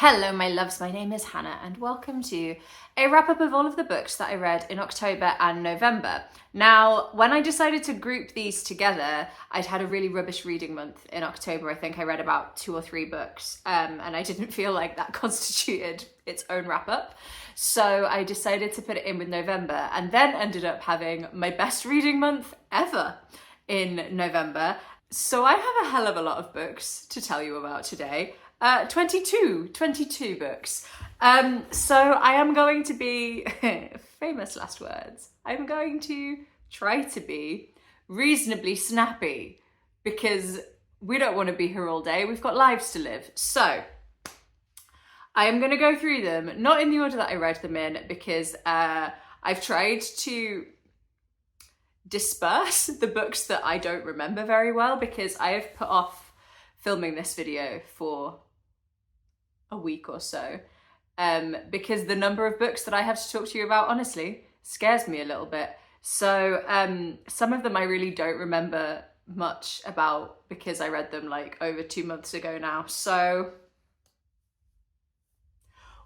Hello my loves, my name is Hannah and welcome to a wrap-up of all of the books that I read in October and November. Now, when I decided to group these together, I'd had a really rubbish reading month in October. I think I read about 2 or 3 books and I didn't feel like that constituted its own wrap-up. So I decided to put it in with November and then ended up having my best reading month ever in November. So I have a hell of a lot of books to tell you about today. 22 books. So I am going to be, famous last words, I'm going to try to be reasonably snappy because we don't want to be here all day. We've got lives to live. So I am going to go through them, not in the order that I read them in, because I've tried to disperse the books that I don't remember very well, because I have put off filming this video for a week or so, because the number of books that I have to talk to you about, honestly, scares me a little bit. So some of them I really don't remember much about because I read them like over 2 months ago now. So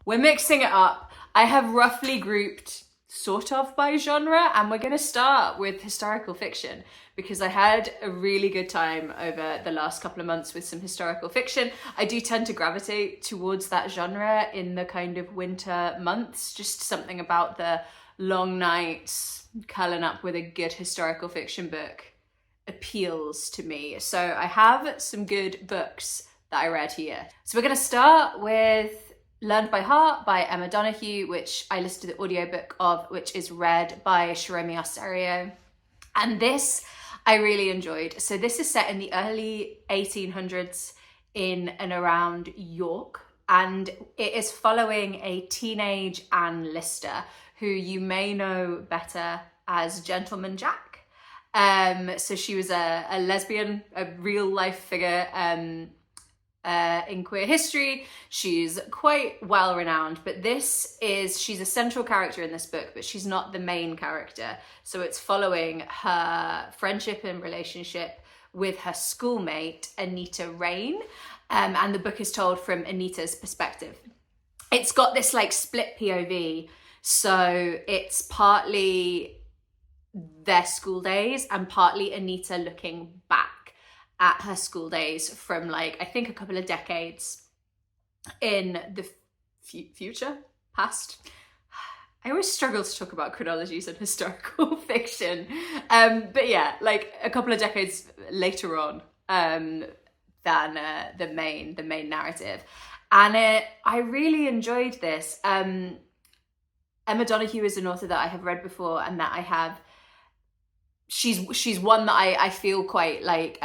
we're mixing it up. I have roughly grouped sort of by genre, and we're going to start with historical fiction because I had a really good time over the last couple of months with some historical fiction. I do tend to gravitate towards that genre in the kind of winter months, just something about the long nights, curling up with a good historical fiction book appeals to me. So I have some good books that I read here. So we're going to start with Learned by Heart by Emma Donoghue, which I listened to the audiobook of, which is read by Shiromi Arserio. And this I really enjoyed. So this is set in the early 1800s in and around York, and it is following a teenage Anne Lister, who you may know better as Gentleman Jack. So she was a lesbian, a real life figure in queer history. She's quite well renowned, but she's a central character in this book, but she's not the main character. So it's following her friendship and relationship with her schoolmate, Anita Rain. And the book is told from Anita's perspective. It's got this like split POV. So it's partly their school days and partly Anita looking back at her school days from like, I think a couple of decades in the future, past. I always struggle to talk about chronologies in historical fiction. But yeah, like a couple of decades later on than the main narrative. And I really enjoyed this. Emma Donoghue is an author that I have read before and that I have she's one that I feel quite like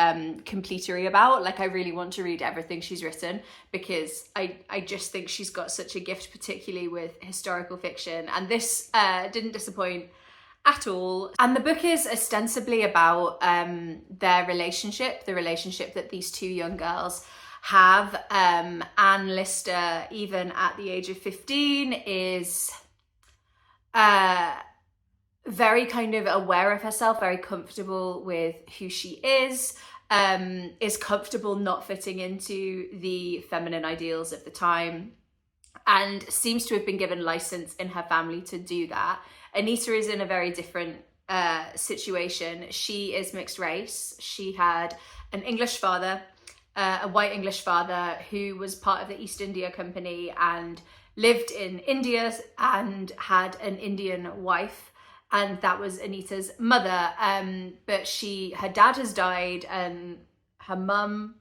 completery about. Like I really want to read everything she's written because I just think she's got such a gift, particularly with historical fiction, and this didn't disappoint at all. And the book is ostensibly about their relationship, the relationship that these 2 young girls have. Anne Lister, even at the age of 15, is very kind of aware of herself, very comfortable with who she is comfortable not fitting into the feminine ideals of the time, and seems to have been given license in her family to do that. Anita is in a very different situation. She is mixed race. She had an English father, a white English father who was part of the East India Company and lived in India and had an Indian wife. And that was Anita's mother, but her dad has died, and her mum,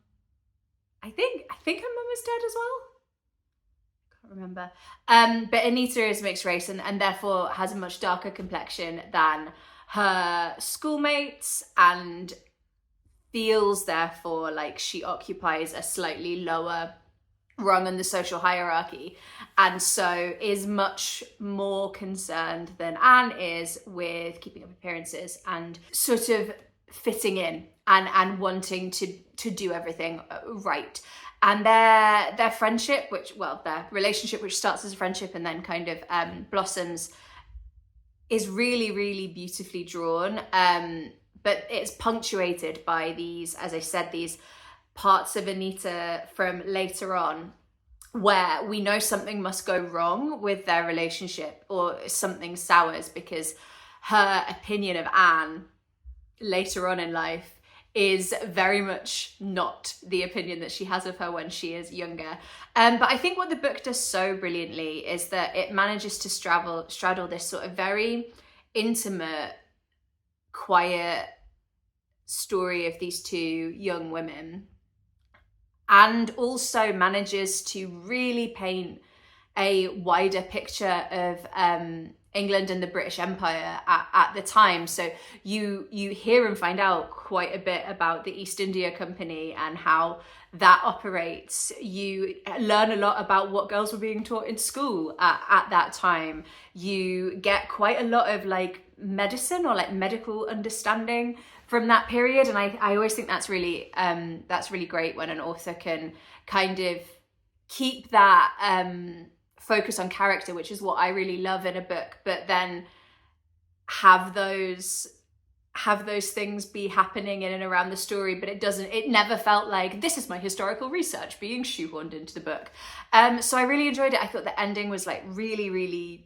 I think her mum was dead as well. Can't remember. But Anita is mixed race and therefore has a much darker complexion than her schoolmates, and feels therefore like she occupies a slightly lower rung in the social hierarchy, and so is much more concerned than Anne is with keeping up appearances and sort of fitting in and wanting to do everything right. And their friendship, their relationship, which starts as a friendship and then kind of blossoms, is really, really beautifully drawn. But it's punctuated by these, as I said, these parts of Anita from later on where we know something must go wrong with their relationship or something sours, because her opinion of Anne later on in life is very much not the opinion that she has of her when she is younger. But I think what the book does so brilliantly is that it manages to straddle this sort of very intimate, quiet story of these two young women, and also manages to really paint a wider picture of England and the British Empire at the time. So you hear and find out quite a bit about the East India Company and how that operates. You learn a lot about what girls were being taught in school at that time. You get quite a lot of like medicine or like medical understanding from that period, and I always think that's really great when an author can kind of keep that focus on character, which is what I really love in a book, but then have those things be happening in and around the story, but it never felt like this is my historical research being shoehorned into the book. So I really enjoyed it. I thought the ending was like really, really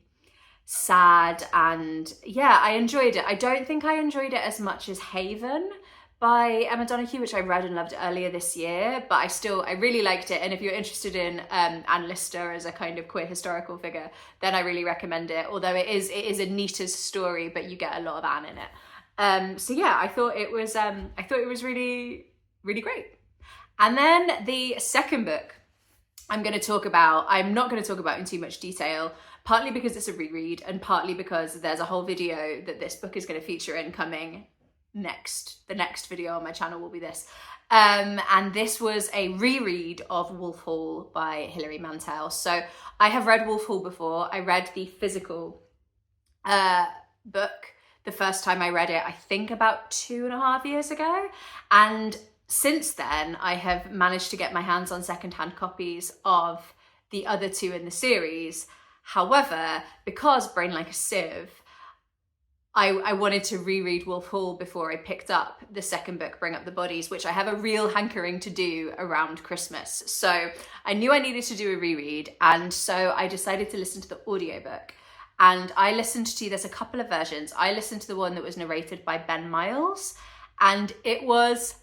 sad, and yeah, I enjoyed it. I don't think I enjoyed it as much as Haven by Emma Donoghue, which I read and loved earlier this year, but I really liked it. And if you're interested in Anne Lister as a kind of queer historical figure, then I really recommend it. Although it is Anita's story, but you get a lot of Anne in it. So yeah, I thought it was really, really great. And then the second book I'm not going to talk about in too much detail, partly because it's a reread and partly because there's a whole video that this book is going to feature in coming next. The next video on my channel will be this. And this was a reread of Wolf Hall by Hilary Mantel. So I have read Wolf Hall before. I read the physical book the first time I read it, I think about 2.5 years ago. And since then, I have managed to get my hands on secondhand copies of the other two in the series. However, because Brain Like a Sieve, I wanted to reread Wolf Hall before I picked up the second book, Bring Up the Bodies, which I have a real hankering to do around Christmas. So I knew I needed to do a reread, and so I decided to listen to the audiobook. And there's a couple of versions. I listened to the one that was narrated by Ben Miles, and it was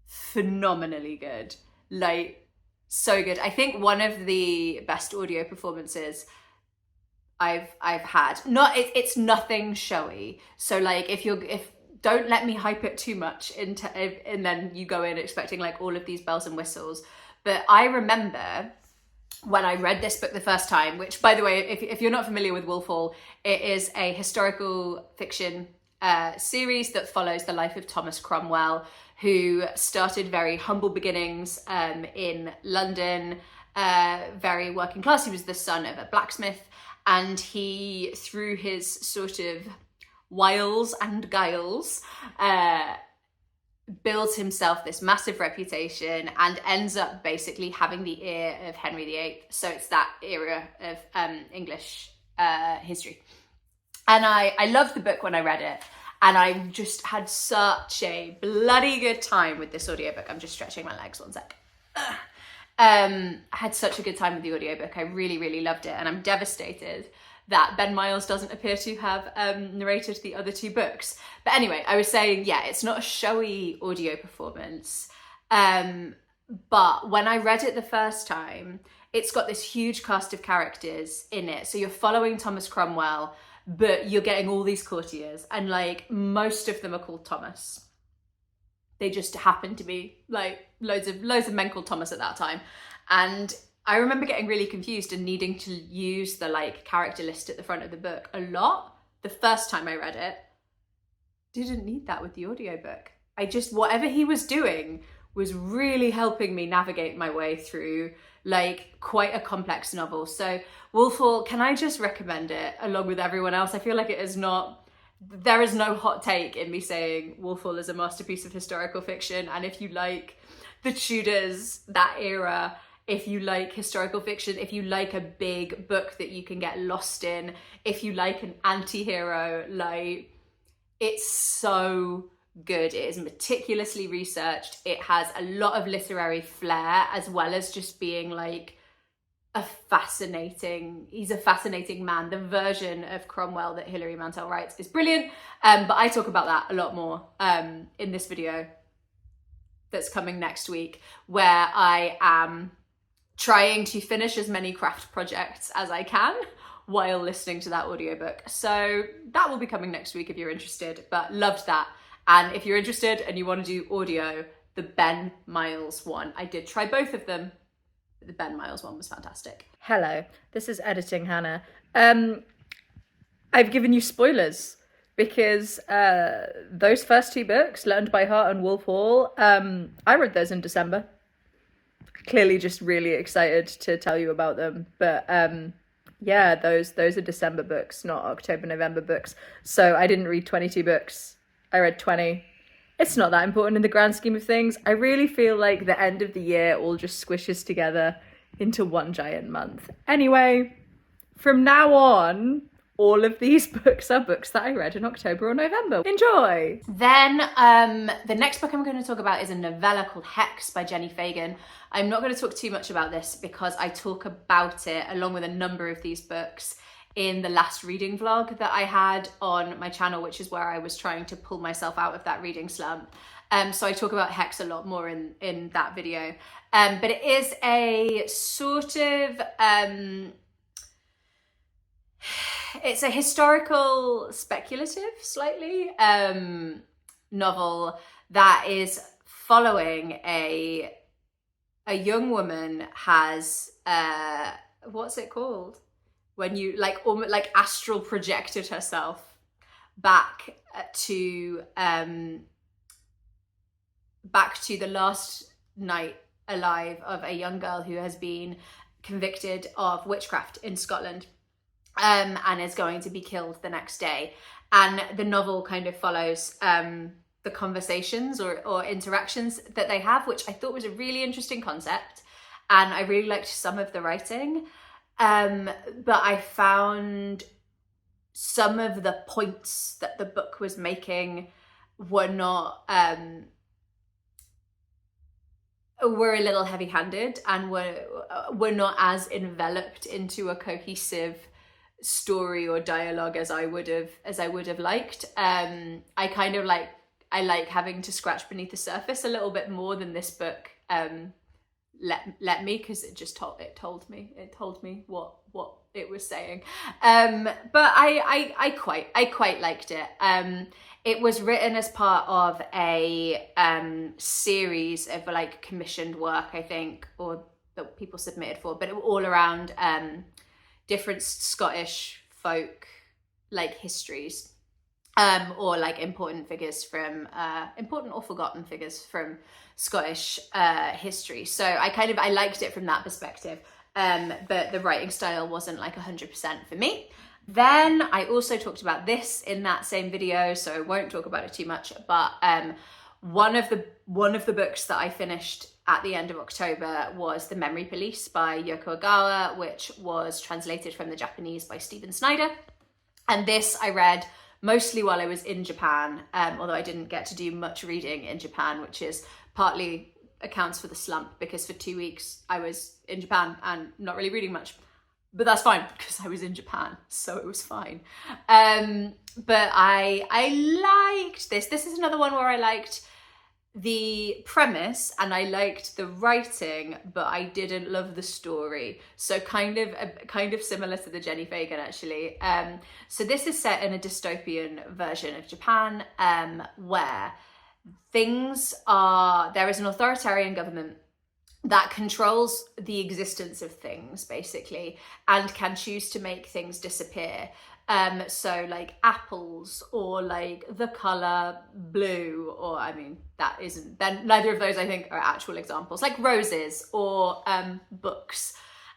phenomenally good. Like, so good. I think one of the best audio performances I've had. It's nothing showy. So like don't let me hype it too much and then you go in expecting like all of these bells and whistles. But I remember when I read this book the first time, which by the way, if you're not familiar with Wolf Hall, it is a historical fiction series that follows the life of Thomas Cromwell, who started very humble beginnings in London, very working class. He was the son of a blacksmith, and he, through his sort of wiles and guiles, builds himself this massive reputation and ends up basically having the ear of Henry VIII. So it's that era of English history. And I loved the book when I read it. And I just had such a bloody good time with this audiobook. I'm just stretching my legs, one sec. I had such a good time with the audiobook. I really, really loved it. And I'm devastated that Ben Miles doesn't appear to have narrated the other two books. But anyway, I was saying, yeah, it's not a showy audio performance. But when I read it the first time, it's got this huge cast of characters in it. So you're following Thomas Cromwell, but you're getting all these courtiers, and like most of them are called Thomas. They just happen to be like loads of men called Thomas at that time. And I remember getting really confused and needing to use the like character list at the front of the book a lot. The first time I read it, didn't need that with the audiobook. Whatever he was doing was really helping me navigate my way through like quite a complex novel. So Wolf Hall, can I just recommend it along with everyone else? I feel like there is no hot take in me saying Wolf Hall is a masterpiece of historical fiction. And if you like the Tudors, that era, if you like historical fiction, if you like a big book that you can get lost in, if you like an anti-hero, like, it's so good. It is meticulously researched. It has a lot of literary flair, as well as just being like he's a fascinating man. The version of Cromwell that Hilary Mantel writes is brilliant, but I talk about that a lot more in this video that's coming next week, where I am trying to finish as many craft projects as I can while listening to that audiobook. So that will be coming next week if you're interested, but loved that. And if you're interested and you want to do audio, the Ben Miles one, I did try both of them. The Ben Miles one was fantastic. Hello, this is Editing Hannah. I've given you spoilers because those first two books, Learned by Heart and Wolf Hall, I read those in December. Clearly just really excited to tell you about them. But yeah, those are December books, not October, November books. So I didn't read 22 books. I read 20. It's not that important in the grand scheme of things. I really feel like the end of the year all just squishes together into one giant month. Anyway, from now on, all of these books are books that I read in October or November. Enjoy! Then the next book I'm going to talk about is a novella called Hex by Jenni Fagan. I'm not going to talk too much about this because I talk about it along with a number of these books in the last reading vlog that I had on my channel, which is where I was trying to pull myself out of that reading slump. So I talk about Hex a lot more in that video. But it is a sort of, it's a historical, speculative, slightly, novel that is following a young woman has, what's it called? When you like astral projected herself back to the last night alive of a young girl who has been convicted of witchcraft in Scotland, and is going to be killed the next day. And the novel kind of follows the conversations or interactions that they have, which I thought was a really interesting concept, and I really liked some of the writing. But I found some of the points that the book was making were not, were a little heavy-handed and were not as enveloped into a cohesive story or dialogue as I would have liked. I like having to scratch beneath the surface a little bit more than this book let me, because it just told me what it was saying. But I quite liked it. It was written as part of a series of like commissioned work, I think, or that people submitted for, but it was all around different Scottish folk like histories, or like important or forgotten figures from Scottish history. So I liked it from that perspective, but the writing style wasn't like 100% for me. Then I also talked about this in that same video, so I won't talk about it too much, but one of the books that I finished at the end of October was The Memory Police by Yoko Ogawa, which was translated from the Japanese by Stephen Snyder. And this I read mostly while I was in Japan, although I didn't get to do much reading in Japan, which is partly accounts for the slump, because for 2 weeks I was in Japan and not really reading much. But that's fine, because I was in Japan, so it was fine. But I liked this. This is another one where I liked the premise and I liked the writing, but I didn't love the story. So kind of similar to the Jenni Fagan, actually. So this is set in a dystopian version of Japan, where there is an authoritarian government that controls the existence of things, basically, and can choose to make things disappear. So like apples, or like the color blue, or I mean, then neither of those I think are actual examples, like roses or books.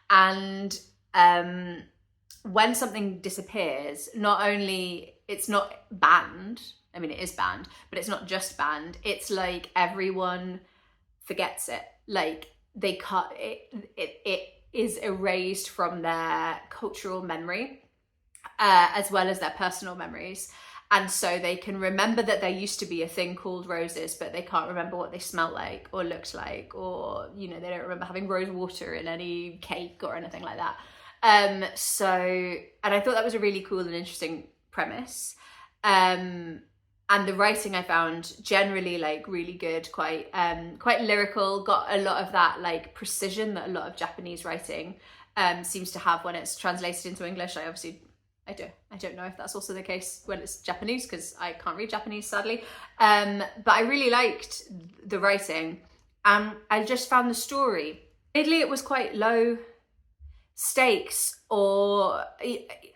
And when something disappears, not only it's not banned, I mean it is banned, but it's not just banned, it's like everyone forgets it. Like they cut it is erased from their cultural memory, as well as their personal memories. And so they can remember that there used to be a thing called roses, but they can't remember what they smelled like or looked like, or, you know, they don't remember having rose water in any cake or anything like that. And I thought that was a really cool and interesting premise. And the writing I found generally like really good, quite lyrical, got a lot of that like precision that a lot of Japanese writing seems to have when it's translated into English. I don't know if that's also the case when it's Japanese, because I can't read Japanese, sadly. But I really liked the writing, and I just found the story. Weirdly, it was quite low stakes, or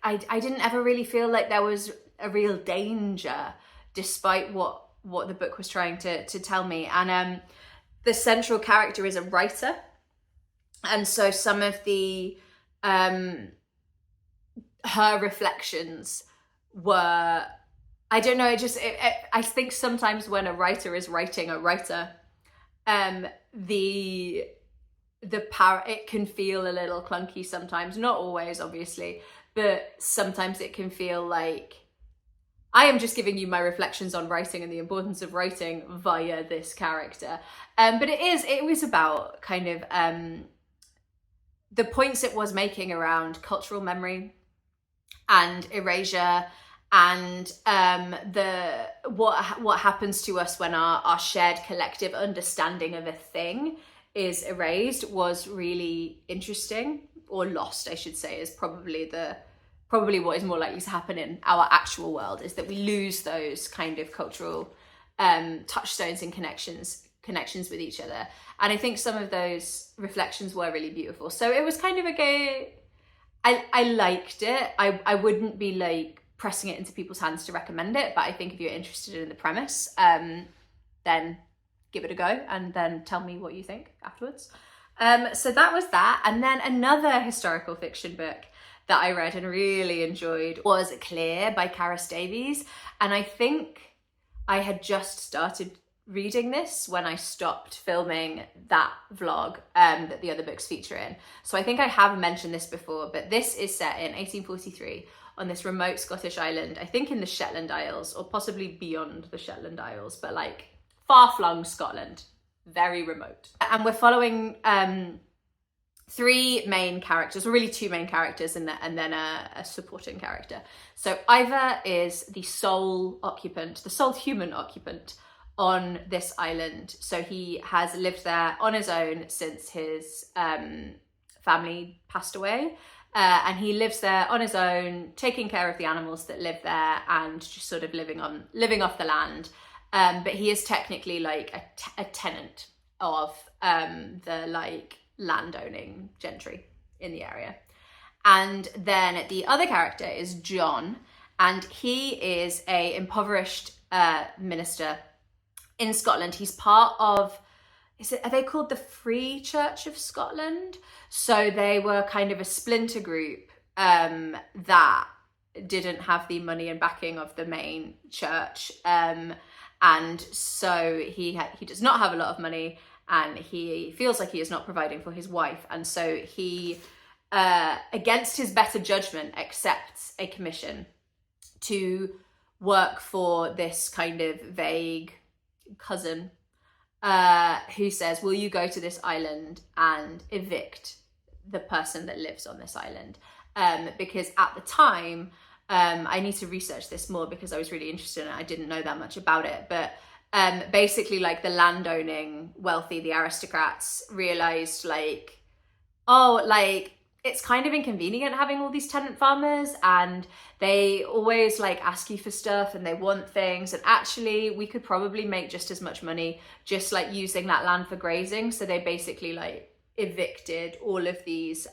I didn't ever really feel like there was a real danger, despite what the book was trying to tell me. And the central character is a writer, and so some of the her reflections were, I don't know, I think sometimes when a writer is writing a writer, the power, it can feel a little clunky sometimes, not always obviously, but sometimes it can feel like I am just giving you my reflections on writing and the importance of writing via this character. But it was about kind of the points it was making around cultural memory and erasure, and what happens to us when our shared collective understanding of a thing is erased was really interesting, or lost, I should say, is probably what is more likely to happen in our actual world, is that we lose those kind of cultural touchstones and connections with each other. And I think some of those reflections were really beautiful. So it was kind of I liked it. I wouldn't be like pressing it into people's hands to recommend it, but I think if you're interested in the premise, then give it a go and then tell me what you think afterwards. So that was that. And then another historical fiction book that I read and really enjoyed was Clear by Carys Davies. And I think I had just started reading this when I stopped filming that vlog that the other books feature in. So I think I have mentioned this before, but this is set in 1843 on this remote Scottish island, I think in the Shetland Isles, or possibly beyond the Shetland Isles, but like far-flung Scotland, very remote. And we're following three main characters, or really two main characters, and then a supporting character. So Ivor is the sole human occupant on this island. So he has lived there on his own since his family passed away. And he lives there on his own, taking care of the animals that live there and just sort of living off the land. But he is technically like a tenant of the like landowning gentry in the area. And then the other character is John, and he is a impoverished minister in Scotland. He's part of, are they called the Free Church of Scotland? So they were kind of a splinter group that didn't have the money and backing of the main church. And so he does not have a lot of money, and he feels like he is not providing for his wife. And so he, against his better judgment, accepts a commission to work for this kind of vague cousin who says, will you go to this island and evict the person that lives on this island? Because at the time, I need to research this more because I was really interested in it. I didn't know that much about it, but basically like the landowning wealthy, the aristocrats realized like, oh, like it's kind of inconvenient having all these tenant farmers, and they always like ask you for stuff and they want things, and actually we could probably make just as much money just like using that land for grazing. So they basically like evicted all of these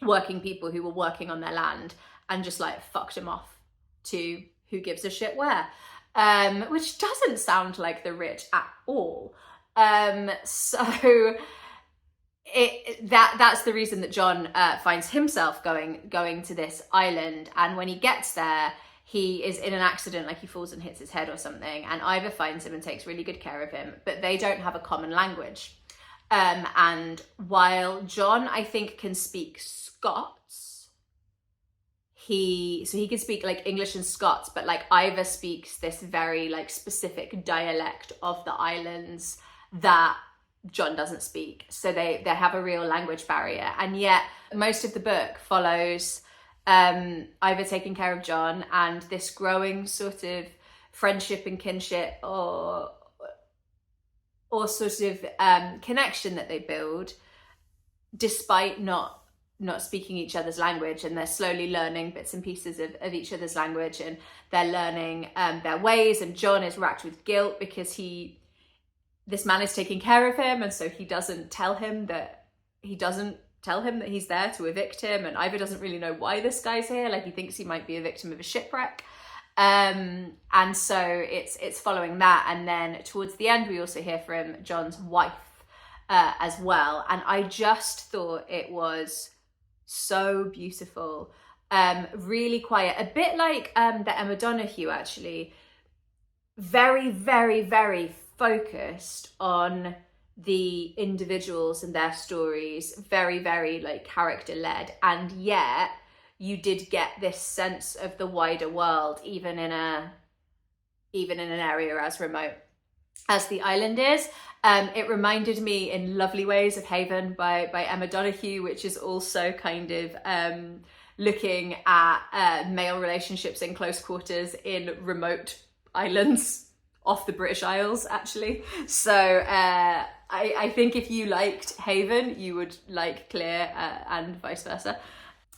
working people who were working on their land and just like fucked them off to who gives a shit where, which doesn't sound like the rich at all. So that's the reason that John finds himself going to this island. And when he gets there, he is in an accident, like he falls and hits his head or something, and Ivor finds him and takes really good care of him, but they don't have a common language. And while John, I think, can speak Scots, he can speak like English and Scots, but like Ivor speaks this very like specific dialect of the islands that John doesn't speak. So they have a real language barrier. And yet most of the book follows Ivor taking care of John and this growing sort of friendship and kinship or sort of connection that they build despite not speaking each other's language, and they're slowly learning bits and pieces of each other's language, and they're learning their ways. And John is racked with guilt because this man is taking care of him, and so he doesn't tell him that he's there to evict him, and Ivor doesn't really know why this guy's here. Like, he thinks he might be a victim of a shipwreck. And so it's following that. And then towards the end we also hear from John's wife as well, and I just thought it was so beautiful, really quiet, a bit like the Emma Donoghue, actually, very, very, very focused on the individuals and their stories, very, very like character led, and yet you did get this sense of the wider world, even in an area as remote as the island is. It reminded me in lovely ways of Haven by Emma Donoghue, which is also kind of looking at male relationships in close quarters in remote islands off the British Isles, actually. So I think if you liked Haven, you would like Clear, and vice versa.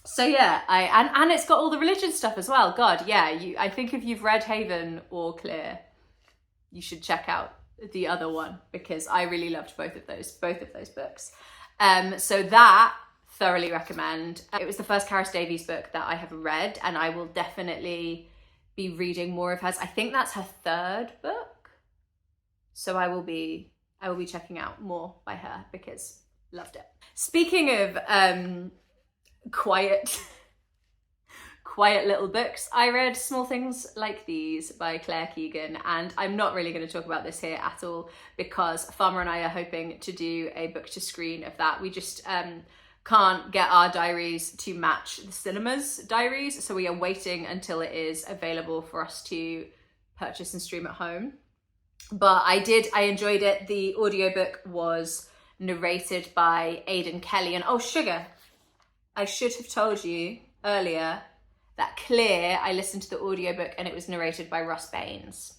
So yeah, and it's got all the religion stuff as well. God, yeah, I think if you've read Haven or Clear, you should check out the other one, because I really loved both of those books. So that, thoroughly recommend. It was the first Carys Davies book that I have read, and I will definitely be reading more of hers. I think that's her third book, so I will be checking out more by her because loved it. Speaking of quiet little books, I read Small Things Like These by Claire Keegan, and I'm not really going to talk about this here at all because Farmer and I are hoping to do a book to screen of that. We just can't get our diaries to match the cinema's diaries, so we are waiting until it is available for us to purchase and stream at home. But I enjoyed it. The audiobook was narrated by Aidan Kelly, and oh sugar, I should have told you earlier that Clear, I listened to the audiobook and it was narrated by Russ Bains.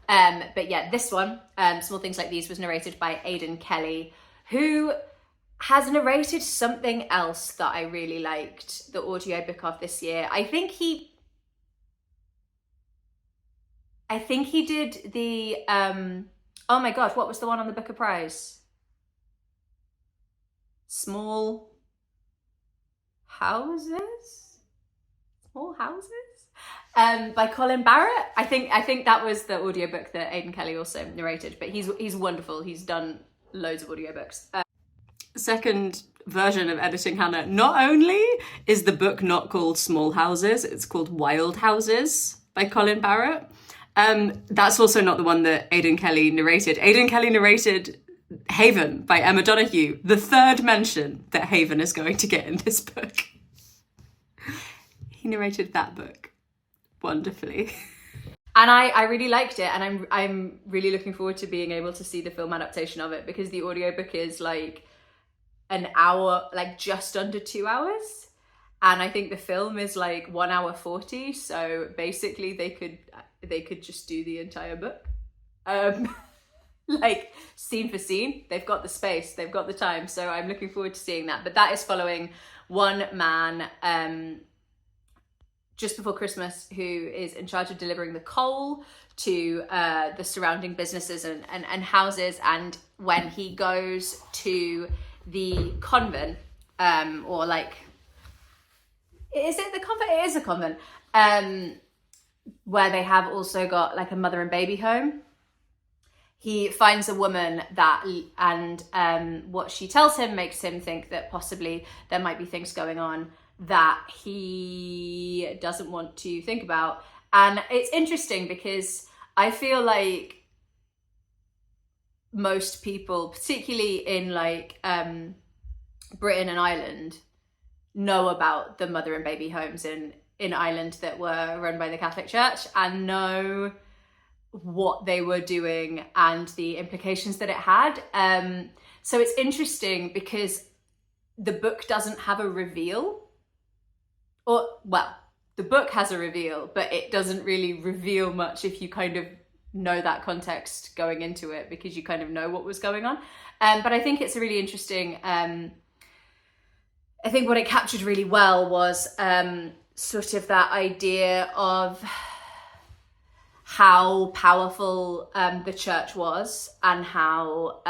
But yeah, this one, Small Things Like These, was narrated by Aidan Kelly, who has narrated something else that I really liked the audiobook of this year. I think he did the, oh my God, what was the one on the Booker Prize? Small Houses by Colin Barrett. I think that was the audiobook that Aidan Kelly also narrated, but he's wonderful. He's done loads of audiobooks. Second version of Editing Hannah, not only is the book not called Small Houses, it's called Wild Houses by Colin Barrett. That's also not the one that Aidan Kelly narrated. Aidan Kelly narrated Haven by Emma Donoghue, the third mention that Haven is going to get in this book. He narrated that book wonderfully. And I really liked it, and I'm really looking forward to being able to see the film adaptation of it, because the audiobook is like an hour, like just under 2 hours, and I think the film is like 1 hour 40, so basically they could just do the entire book. Like scene for scene. They've got the space, they've got the time, so I'm looking forward to seeing that. But that is following one man just before Christmas who is in charge of delivering the coal to the surrounding businesses and houses, and when he goes to the convent, or like, is it the convent? It is a convent, where they have also got like a mother and baby home. He finds a woman and what she tells him makes him think that possibly there might be things going on that he doesn't want to think about. And it's interesting because I feel like most people, particularly in like Britain and Ireland, know about the mother and baby homes in Ireland that were run by the Catholic Church and know what they were doing and the implications that it had. So it's interesting because the book doesn't have a reveal. Or, well, the book has a reveal, but it doesn't really reveal much if you kind of know that context going into it, because you kind of know what was going on. But I think it's a really interesting, I think what it captured really well was sort of that idea of how powerful the church was, and how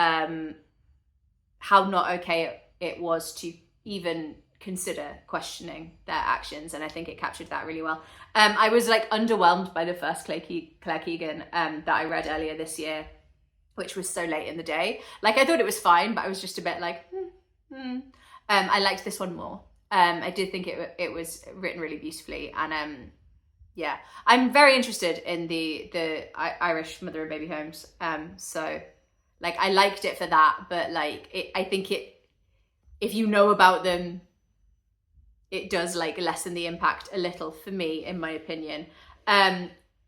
not okay it was to even consider questioning their actions. And I think it captured that really well. I was like underwhelmed by the first Claire Keegan that I read earlier this year, which was so late in the day. Like, I thought it was fine, but I was just a bit like, I liked this one more. I did think it was written really beautifully, and yeah, I'm very interested in the Irish mother and baby homes. So like, I liked it for that, but like, I think if you know about them, it does like lessen the impact a little for me, in my opinion.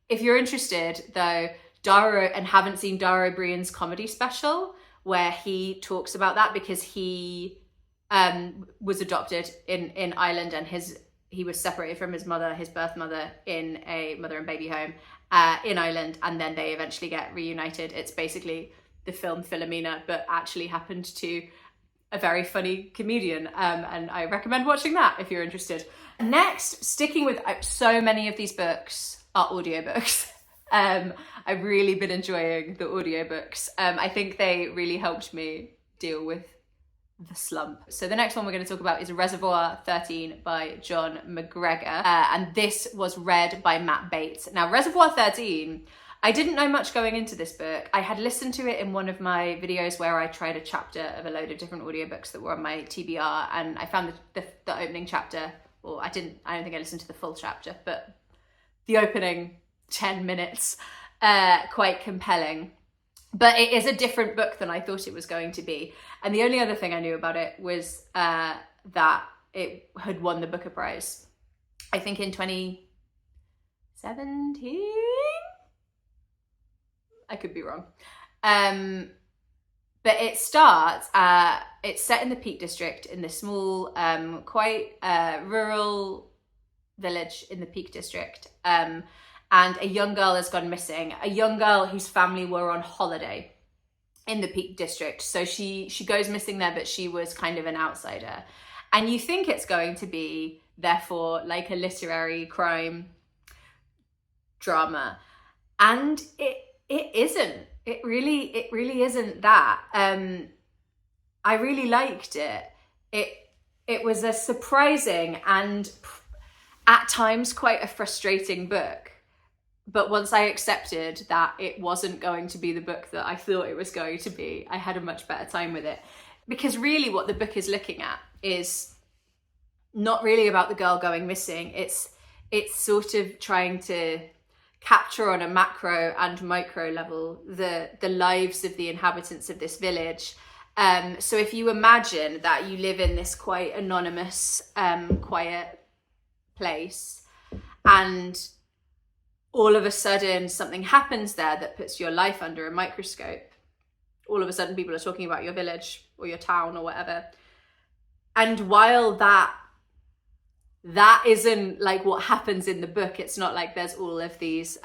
If you're interested though, Dara, and haven't seen Dara O'Brien's comedy special, where he talks about that, because he was adopted in Ireland, and he was separated from his mother, his birth mother, in a mother and baby home in Ireland, and then they eventually get reunited. It's basically the film Philomena, but actually happened to a very funny comedian, and I recommend watching that if you're interested. Next, sticking with so many of these books are audiobooks. I've really been enjoying the audiobooks. I think they really helped me deal with the slump. So the next one we're going to talk about is Reservoir 13 by John McGregor, and this was read by Matt Bates. Now, Reservoir 13, I didn't know much going into this book. I had listened to it in one of my videos where I tried a chapter of a load of different audiobooks that were on my TBR, and I found the opening chapter, or I don't think I listened to the full chapter, but the opening 10 minutes quite compelling. But it is a different book than I thought it was going to be. And the only other thing I knew about it was that it had won the Booker Prize, I think in 2017? I could be wrong. But it starts, it's set in the Peak District, in this small, quite rural village in the Peak District. And a young girl has gone missing. A young girl whose family were on holiday in the Peak District. So she goes missing there, but she was kind of an outsider. And you think it's going to be, therefore, like a literary crime drama. And it isn't. It really isn't that. I really liked it. It was a surprising and at times quite a frustrating book. But once I accepted that it wasn't going to be the book that I thought it was going to be, I had a much better time with it. Because really what the book is looking at is not really about the girl going missing. It's sort of trying to capture on a macro and micro level the lives of the inhabitants of this village. So if you imagine that you live in this quite anonymous, quiet place, and all of a sudden something happens there that puts your life under a microscope. All of a sudden people are talking about your village or your town or whatever. And while that isn't like what happens in the book, it's not like there's all of these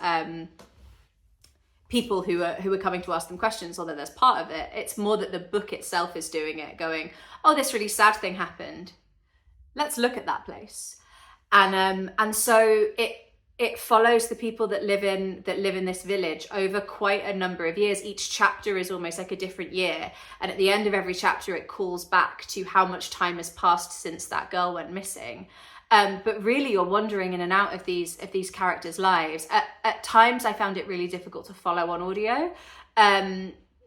people who are coming to ask them questions, although there's part of it. It's more that the book itself is doing it, going, oh, this really sad thing happened. Let's look at that place. And so it follows the people that live in this village over quite a number of years. Each chapter is almost like a different year. And at the end of every chapter, it calls back to how much time has passed since that girl went missing. But really you're wandering in and out of these characters' lives. At times I found it really difficult to follow on audio,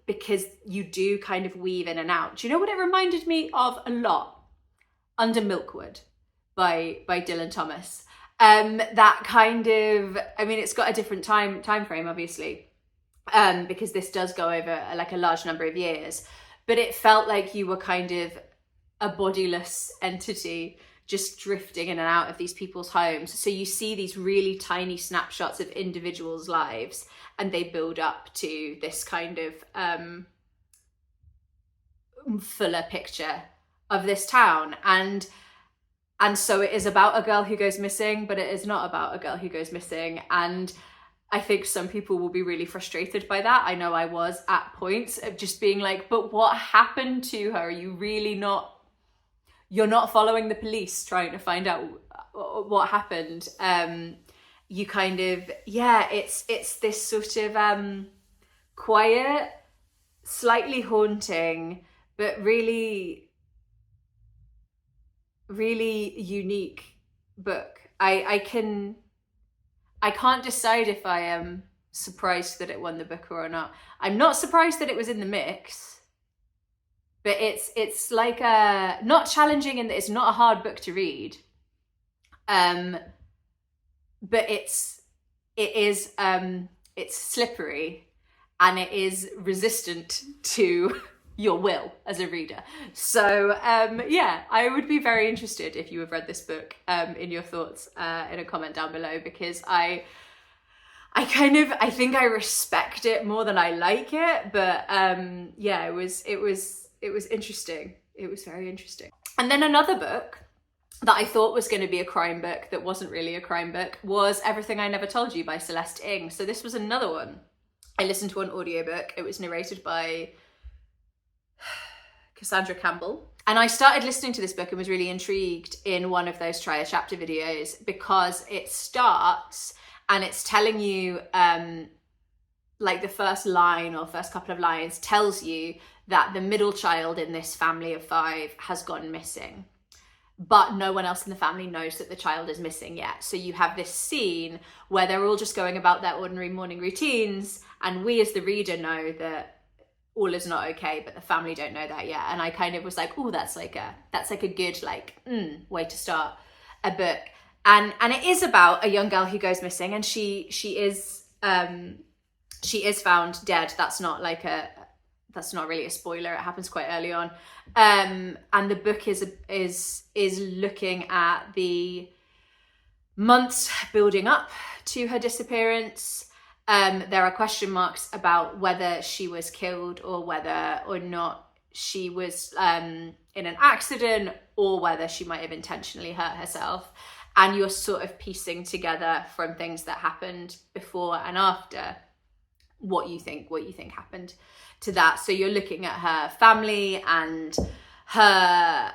because you do kind of weave in and out. Do you know what it reminded me of a lot? Under Milkwood by Dylan Thomas. That kind of, I mean, it's got a different time frame, obviously, because this does go over like a large number of years, but it felt like you were kind of a bodiless entity just drifting in and out of these people's homes. So you see these really tiny snapshots of individuals' lives, and they build up to this kind of fuller picture of this town. And so it is about a girl who goes missing, but it is not about a girl who goes missing. And I think some people will be really frustrated by that. I know I was at points of just being like, but what happened to her? Are you really not, you're not following the police trying to find out what happened. You kind of, yeah, it's this sort of quiet, slightly haunting, but really, really unique book. I can't decide if I am surprised that it won the Booker or not. I'm not surprised that it was in the mix, but it's like not challenging in that it's not a hard book to read. But it's slippery, and it is resistant to your will as a reader. So yeah, I would be very interested if you have read this book in your thoughts in a comment down below, because I think I respect it more than I like it, but yeah, it was interesting. It was very interesting. And then another book that I thought was going to be a crime book that wasn't really a crime book was Everything I Never Told You by Celeste Ng. So this was another one. I listened to an audiobook. It was narrated by Cassandra Campbell. And I started listening to this book and was really intrigued in one of those try a chapter videos, because it starts and it's telling you, like the first line or first couple of lines tells you that the middle child in this family of 5 has gone missing, but no one else in the family knows that the child is missing yet. So you have this scene where they're all just going about their ordinary morning routines, and we as the reader know that all is not okay, but the family don't know that yet. And I kind of was like, oh, that's like a good way to start a book. And it is about a young girl who goes missing, and she is found dead. That's not really a spoiler. It happens quite early on. And the book is looking at the months building up to her disappearance. There are question marks about whether she was killed or whether or not she was in an accident, or whether she might have intentionally hurt herself. And you're sort of piecing together from things that happened before and after what you think happened to that. So you're looking at her family, and her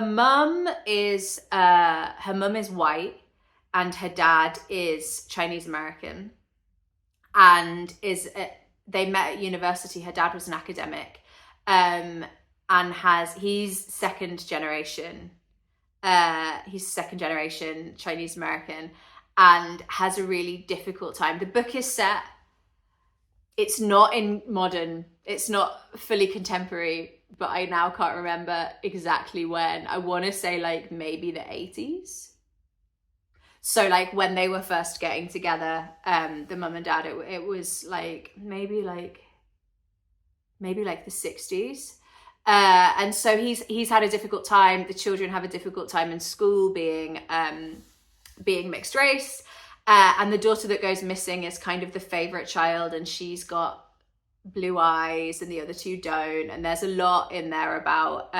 mum is white, and her dad is Chinese American, and they met at university. Her dad was an academic, and he's second generation Chinese American, and has a really difficult time. The book is set, it's not in modern, it's not fully contemporary, but I now can't remember exactly when. I want to say like maybe the 80s. So like when they were first getting together, the mum and dad, it was like maybe like the 60s. And so he's had a difficult time. The children have a difficult time in school being mixed race. And the daughter that goes missing is kind of the favorite child, and she's got blue eyes and the other two don't. And there's a lot in there about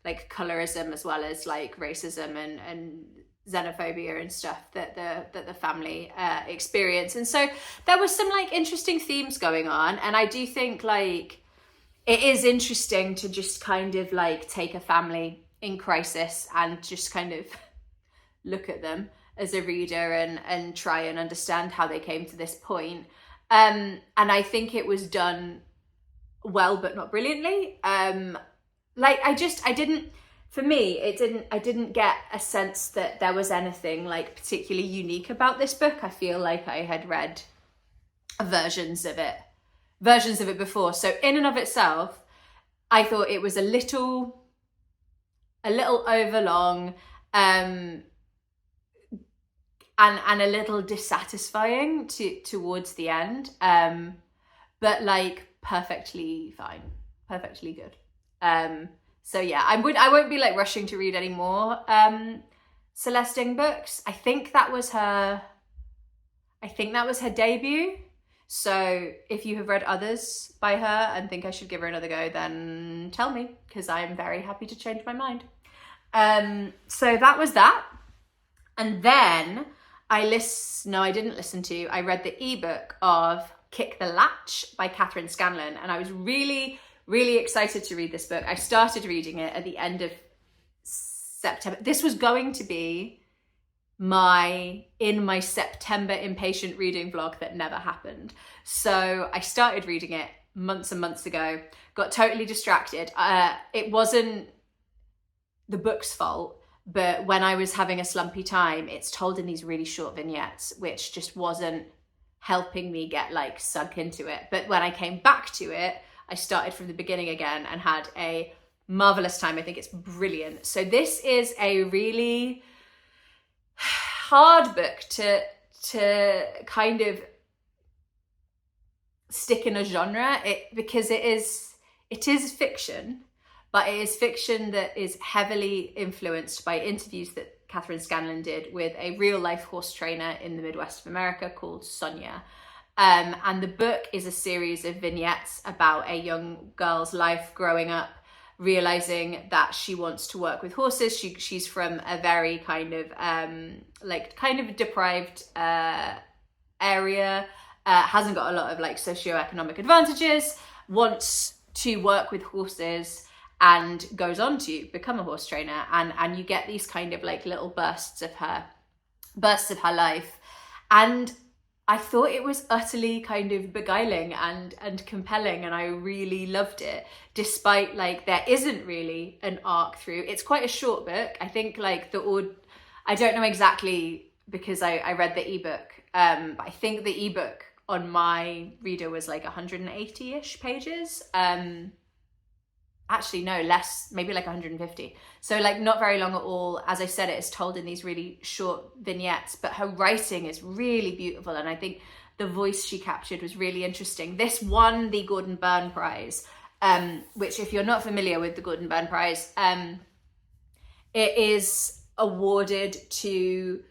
like colorism as well as like racism and xenophobia and stuff that the family experience. And so there was some like interesting themes going on, and I do think like it is interesting to just kind of like take a family in crisis and just kind of look at them as a reader and try and understand how they came to this point. And I think it was done well, but not brilliantly. I didn't get a sense that there was anything like particularly unique about this book. I feel like I had read versions of it before. So in and of itself, I thought it was a little overlong, and a little dissatisfying towards the end, but like perfectly fine, perfectly good. So yeah, I won't be like rushing to read any more Celeste books. I think that was her debut. So if you have read others by her and think I should give her another go, then tell me, because I'm very happy to change my mind. So that was that. And then I read the ebook of Kick the Latch by Kathryn Scanlan, and I was really, really excited to read this book. I started reading it at the end of September. This was going to be my September impatient reading vlog that never happened. So I started reading it months and months ago, got totally distracted. It wasn't the book's fault, but when I was having a slumpy time, it's told in these really short vignettes, which just wasn't helping me get like sunk into it. But when I came back to it, I started from the beginning again and had a marvelous time. I think it's brilliant. So this is a really hard book to kind of stick in a genre, because it is fiction, but it is fiction that is heavily influenced by interviews that Kathryn Scanlan did with a real life horse trainer in the Midwest of America called Sonia. And the book is a series of vignettes about a young girl's life growing up, realizing that she wants to work with horses. She's from a very kind of deprived area, hasn't got a lot of like socioeconomic advantages, wants to work with horses, and goes on to become a horse trainer. And you get these kind of like little bursts of her life. And I thought it was utterly kind of beguiling and compelling, and I really loved it, despite like there isn't really an arc through. It's quite a short book. I think like I don't know exactly because I read the ebook, but I think the ebook on my reader was like 180-ish pages. Actually, no, less, maybe like 150. So like not very long at all. As I said, it is told in these really short vignettes, but her writing is really beautiful. And I think the voice she captured was really interesting. This won the Gordon Byrne Prize, which if you're not familiar with the Gordon Byrne Prize, it is awarded to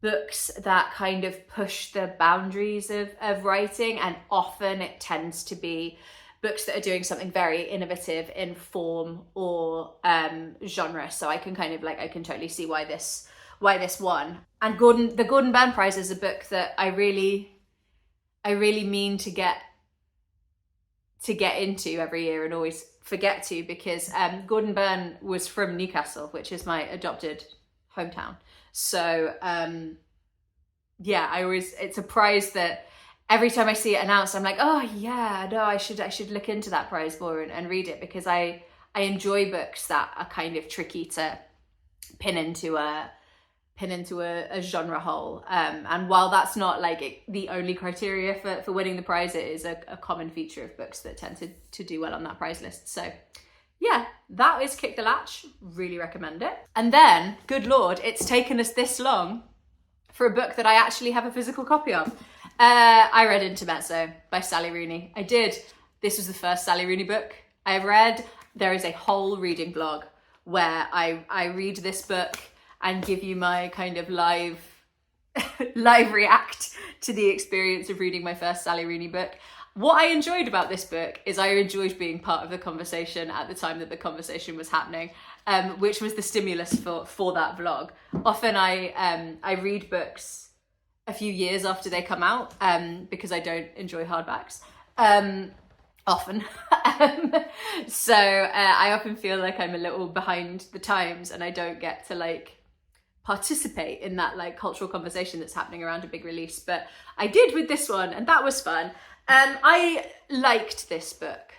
books that kind of push the boundaries of writing. And often it tends to be books that are doing something very innovative in form or genre. So I can totally see why this won. And the Gordon Byrne Prize is a book that I really mean to get into every year and always forget to, because Gordon Byrne was from Newcastle, which is my adopted hometown. So it's a prize that every time I see it announced, I'm like, oh yeah, no, I should look into that prize more and read it, because I enjoy books that are kind of tricky to pin into a genre hole. And while that's not like the only criteria for winning the prize, it is a common feature of books that tend to do well on that prize list. So yeah, that is Kick the Latch. Really recommend it. And then, good Lord, it's taken us this long for a book that I actually have a physical copy of. I read Intermezzo by Sally Rooney. I did. This was the first Sally Rooney book I read. There is a whole reading blog where I read this book and give you my kind of live react to the experience of reading my first Sally Rooney book. What I enjoyed about this book is I enjoyed being part of the conversation at the time that the conversation was happening, which was the stimulus for that vlog. Often I read books a few years after they come out, because I don't enjoy hardbacks often. So I often feel like I'm a little behind the times and I don't get to like participate in that like cultural conversation that's happening around a big release. But I did with this one, and that was fun. I liked this book.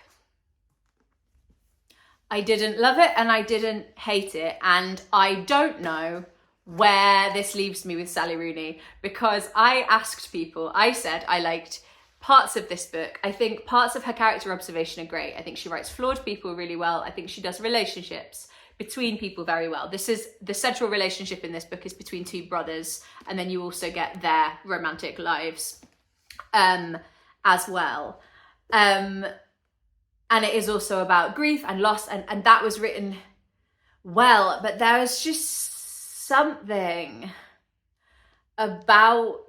I didn't love it and I didn't hate it, and I don't know where this leaves me with Sally Rooney, because I asked people, I said I liked parts of this book. I think parts of her character observation are great. I think she writes flawed people really well. I think she does relationships between people very well. This is the central relationship in this book is between two brothers, and then you also get their romantic lives as well. And it is also about grief and loss, and that was written well, but there was just something about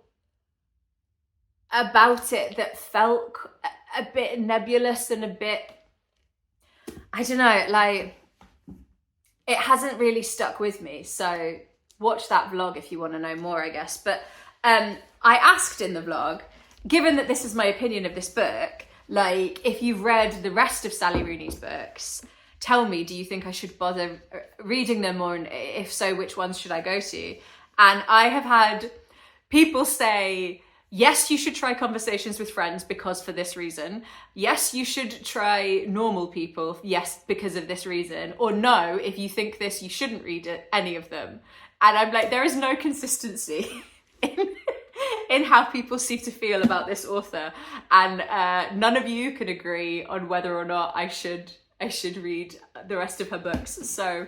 it that felt a bit nebulous and a bit, I don't know, like, it hasn't really stuck with me. So watch that vlog if you want to know more, I guess. But I asked in the vlog, given that this is my opinion of this book, like, if you've read the rest of Sally Rooney's books, tell me, do you think I should bother reading them, or if so, which ones should I go to? And I have had people say, yes, you should try Conversations with Friends because for this reason. Yes, you should try Normal People, yes, because of this reason. Or no, if you think this, you shouldn't read it, any of them. And I'm like, there is no consistency in how people seem to feel about this author. And none of you can agree on whether or not I should read the rest of her books. So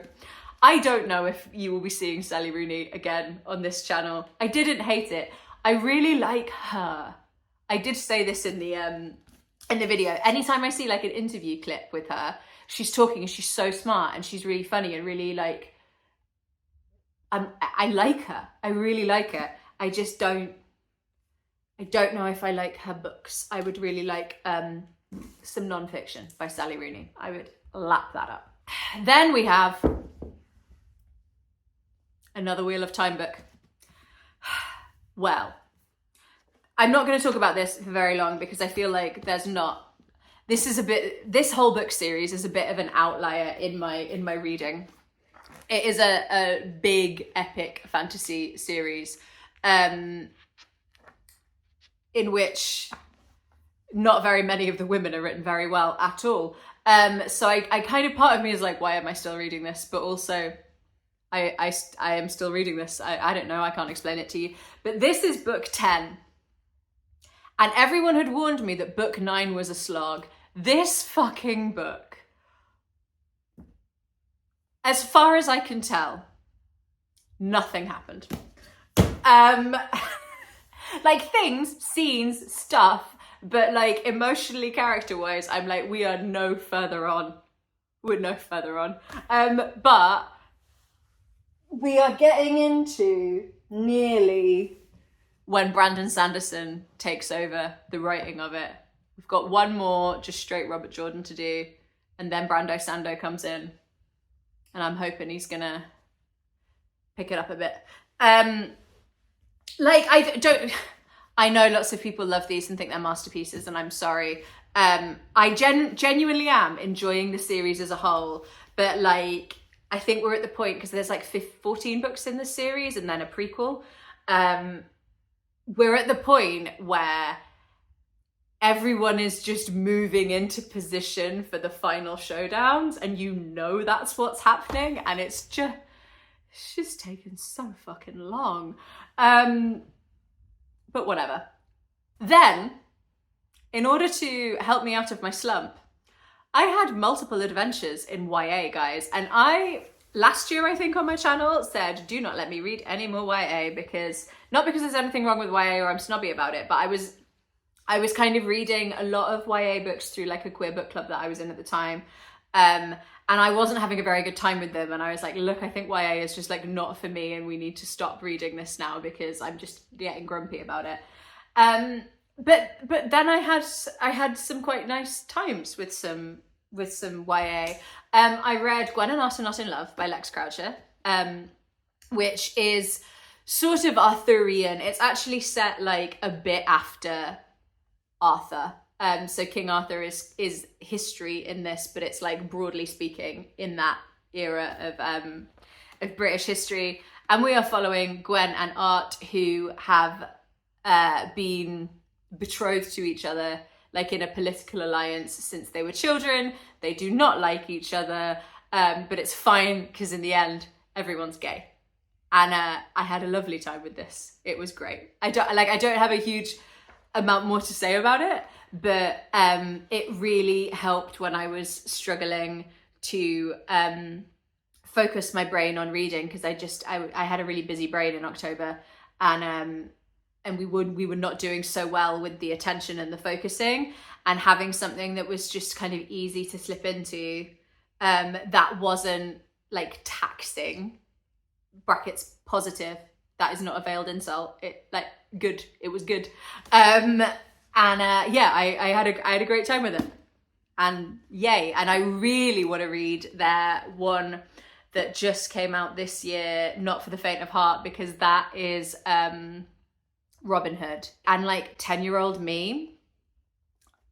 I don't know if you will be seeing Sally Rooney again on this channel. I didn't hate it. I really like her. I did say this in the video. Anytime I see like an interview clip with her, she's talking and she's so smart and she's really funny and really like, I like her. I really like her. I just don't know if I like her books. I would really like some non-fiction by Sally Rooney. I would lap that up. Then we have another Wheel of Time book. Well, I'm not going to talk about this for very long because I feel like this whole book series is a bit of an outlier in my reading. It is a big epic fantasy series in which not very many of the women are written very well at all. So I kind of, part of me is like, why am I still reading this? But also I am still reading this. I don't know, I can't explain it to you. But this is book 10. And everyone had warned me that book 9 was a slog. This fucking book, as far as I can tell, nothing happened. Like things, scenes, stuff, but like emotionally, character-wise, I'm like, we are no further on. We're no further on. But we are getting into nearly when Brandon Sanderson takes over the writing of it. We've got one more just straight Robert Jordan to do, and then Brando Sando comes in, and I'm hoping he's gonna pick it up a bit. Like, I know lots of people love these and think they're masterpieces, and I'm sorry. I genuinely am enjoying the series as a whole, but like, I think we're at the point, because there's like 14 books in the series and then a prequel. We're at the point where everyone is just moving into position for the final showdowns, and you know that's what's happening, and it's just taken so fucking long. But whatever. Then, in order to help me out of my slump, I had multiple adventures in YA, guys. And last year, I think on my channel, said, do not let me read any more YA, not because there's anything wrong with YA or I'm snobby about it, but I was kind of reading a lot of YA books through like a queer book club that I was in at the time. And I wasn't having a very good time with them. And I was like, look, I think YA is just like not for me, and we need to stop reading this now because I'm just getting grumpy about it. But then I had some quite nice times with some YA. I read Gwen and Arthur Not in Love by Lex Croucher, which is sort of Arthurian. It's actually set like a bit after Arthur. So King Arthur is history in this, but it's like broadly speaking in that era of British history. And we are following Gwen and Art, who have been betrothed to each other, like in a political alliance since they were children. They do not like each other, but it's fine because in the end, everyone's gay. And I had a lovely time with this. It was great. I don't have a huge amount more to say about it, but it really helped when I was struggling to focus my brain on reading, because I had a really busy brain in October, and we were not doing so well with the attention and the focusing. and having something that was just kind of easy to slip into, that wasn't like taxing, brackets positive, that is not a veiled insult, it like good, it was good. Yeah, I had a great time with it, and yay. And I really want to read their one that just came out this year, Not for the Faint of Heart, because that is Robin Hood. And like 10-year-old me,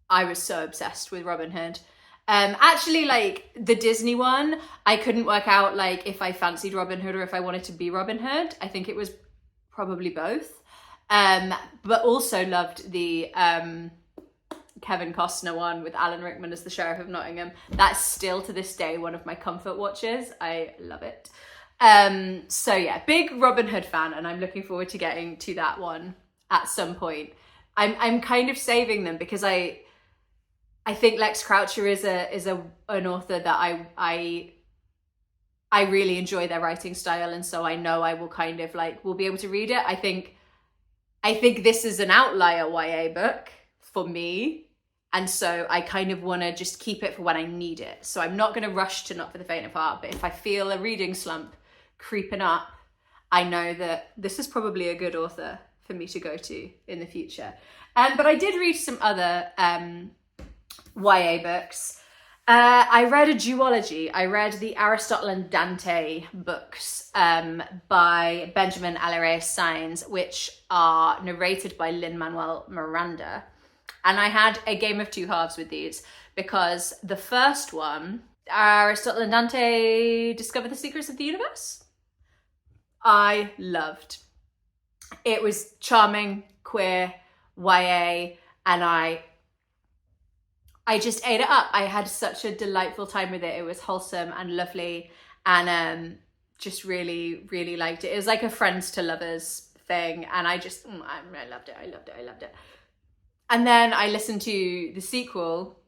I was so obsessed with Robin Hood. Actually, like the Disney one, I couldn't work out like if I fancied Robin Hood or if I wanted to be Robin Hood. I think it was probably both. But also loved the Kevin Costner one with Alan Rickman as the Sheriff of Nottingham. That's still to this day one of my comfort watches. I love it. So yeah, big Robin Hood fan, and I'm looking forward to getting to that one at some point. I'm kind of saving them because I think Lex Croucher is an author that I really enjoy their writing style, and so I know I will kind of like will be able to read it. I think this is an outlier YA book for me, and so I kind of want to just keep it for when I need it. So I'm not going to rush to Not for the Faint of Heart, but if I feel a reading slump creeping up, I know that this is probably a good author for me to go to in the future. But I did read some other YA books. I read a duology. I read the Aristotle and Dante books by Benjamin Alire Saenz, which are narrated by Lin Manuel Miranda. And I had a game of two halves with these, because the first one, Aristotle and Dante Discover the Secrets of the Universe, I loved. It was charming, queer, YA, and I just ate it up. I had such a delightful time with it. It was wholesome and lovely, and just really, really liked it. It was like a friends to lovers thing, and I loved it. And then I listened to the sequel,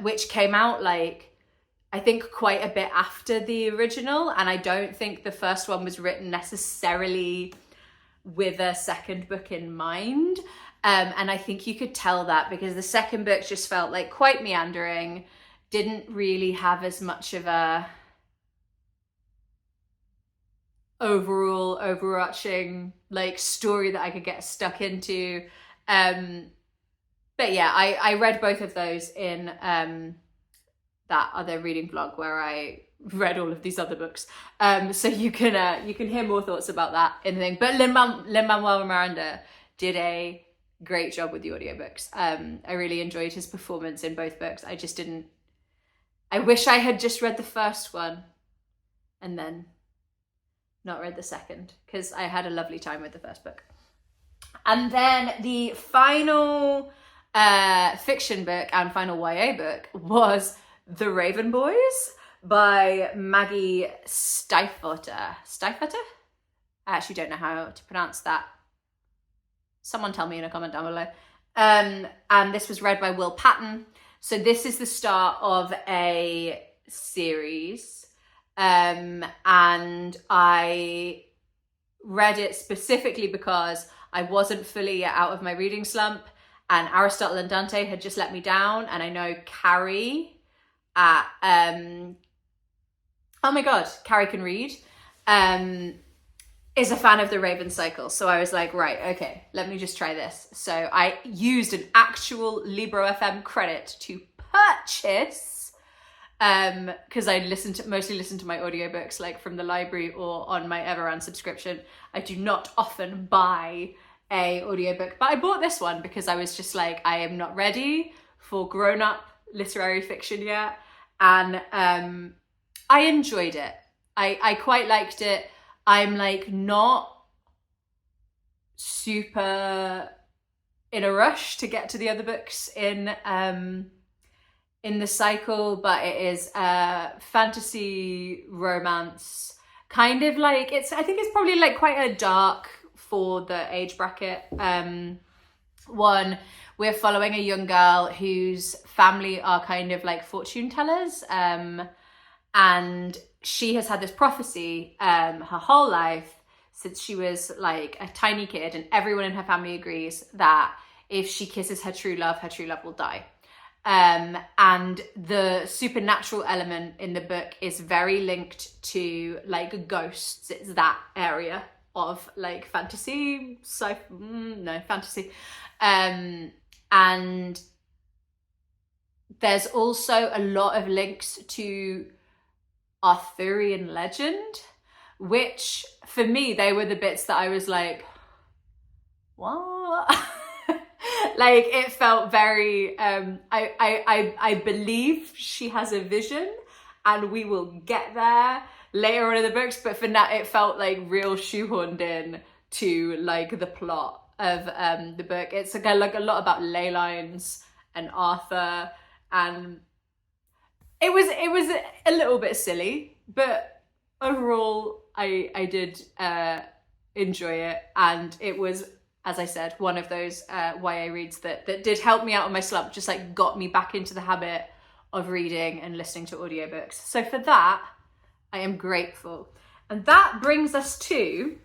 which came out like, I think quite a bit after the original, and I don't think the first one was written necessarily with a second book in mind. And I think you could tell that because the second book just felt like quite meandering, didn't really have as much of a overarching like story that I could get stuck into. But yeah, I read both of those in that other reading blog where I read all of these other books. So you can hear more thoughts about that in the thing. But Lin Manuel Miranda did a great job with the audiobooks. I really enjoyed his performance in both books. I wish I had just read the first one and then not read the second, because I had a lovely time with the first book. And then the final fiction book and final YA book was The Raven Boys by Maggie Stiefvater. I actually don't know how to pronounce that. Someone tell me in a comment down below. And this was read by Will Patton. So this is the start of a series. And I read it specifically because I wasn't fully out of my reading slump, and Aristotle and Dante had just let me down. And I know Carrie at, oh my God, Carrie Can Read, is a fan of the Raven Cycle. So I was like, right, okay, let me just try this. So I used an actual Libro FM credit to purchase, because I mostly listen to my audiobooks like from the library or on my Everand subscription. I do not often buy a audiobook, but I bought this one because I was just like, I am not ready for grown-up literary fiction yet. And I enjoyed it. I quite liked it. I'm like not super in a rush to get to the other books in the cycle, but it is fantasy romance, kind of like I think it's probably like quite a dark for the age bracket one. We're following a young girl whose family are kind of like fortune tellers, and she has had this prophecy her whole life since she was like a tiny kid, and everyone in her family agrees that if she kisses her true love will die. And the supernatural element in the book is very linked to like ghosts. It's that area of like fantasy, fantasy. And there's also a lot of links to Arthurian legend, which for me, they were the bits that I was like, what? Like, it felt very, I believe she has a vision and we will get there later on in the books, but for now it felt like real shoehorned in to like the plot of the book. It's like a lot about ley lines and Arthur, and it was a little bit silly, but overall I did enjoy it, and it was, as I said, one of those YA reads that did help me out of my slump, just like got me back into the habit of reading and listening to audiobooks. So for that, I am grateful. And that brings us to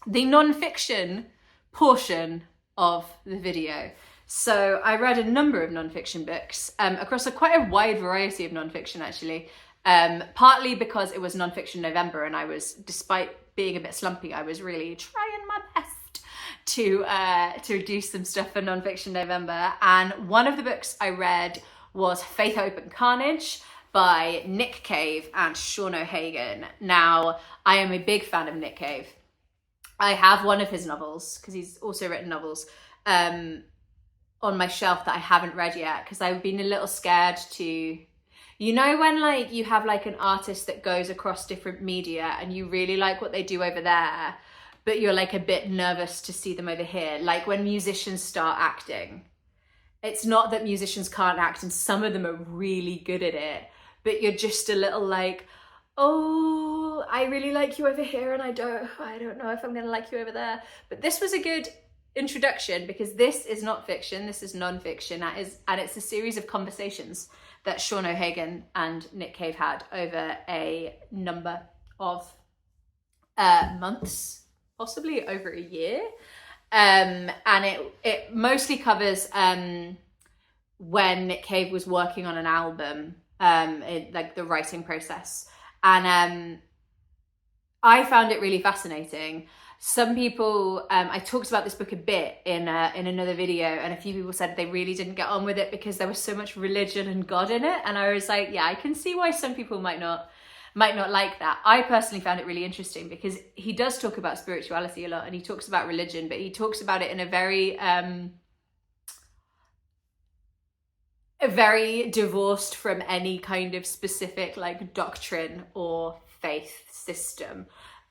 the non-fiction portion of the video. So I read a number of non-fiction books across quite a wide variety of non-fiction, actually, partly because it was non-fiction November, and I was, despite being a bit slumpy, I was really trying my best to do some stuff for non-fiction November. And one of the books I read was Faith, Hope and Carnage by Nick Cave and Sean O'Hagan. Now, I am a big fan of Nick Cave. I have one of his novels, because he's also written novels, on my shelf that I haven't read yet, because I've been a little scared to, you know, when like you have like an artist that goes across different media and you really like what they do over there, but you're like a bit nervous to see them over here. Like when musicians start acting. It's not that musicians can't act, and some of them are really good at it, but you're just a little like, oh, I really like you over here and I don't know if I'm gonna like you over there. But this was a good introduction, because this is not fiction, this is non-fiction, and it's a series of conversations that Sean O'Hagan and Nick Cave had over a number of months, possibly over a year. And it mostly covers when Nick Cave was working on an album, like the writing process. And I found it really fascinating. Some people, I talked about this book a bit in another video, and a few people said they really didn't get on with it because there was so much religion and God in it. And I was like, yeah, I can see why some people might not like that. I personally found it really interesting because he does talk about spirituality a lot, and he talks about religion, but he talks about it in a very divorced from any kind of specific like doctrine or faith system.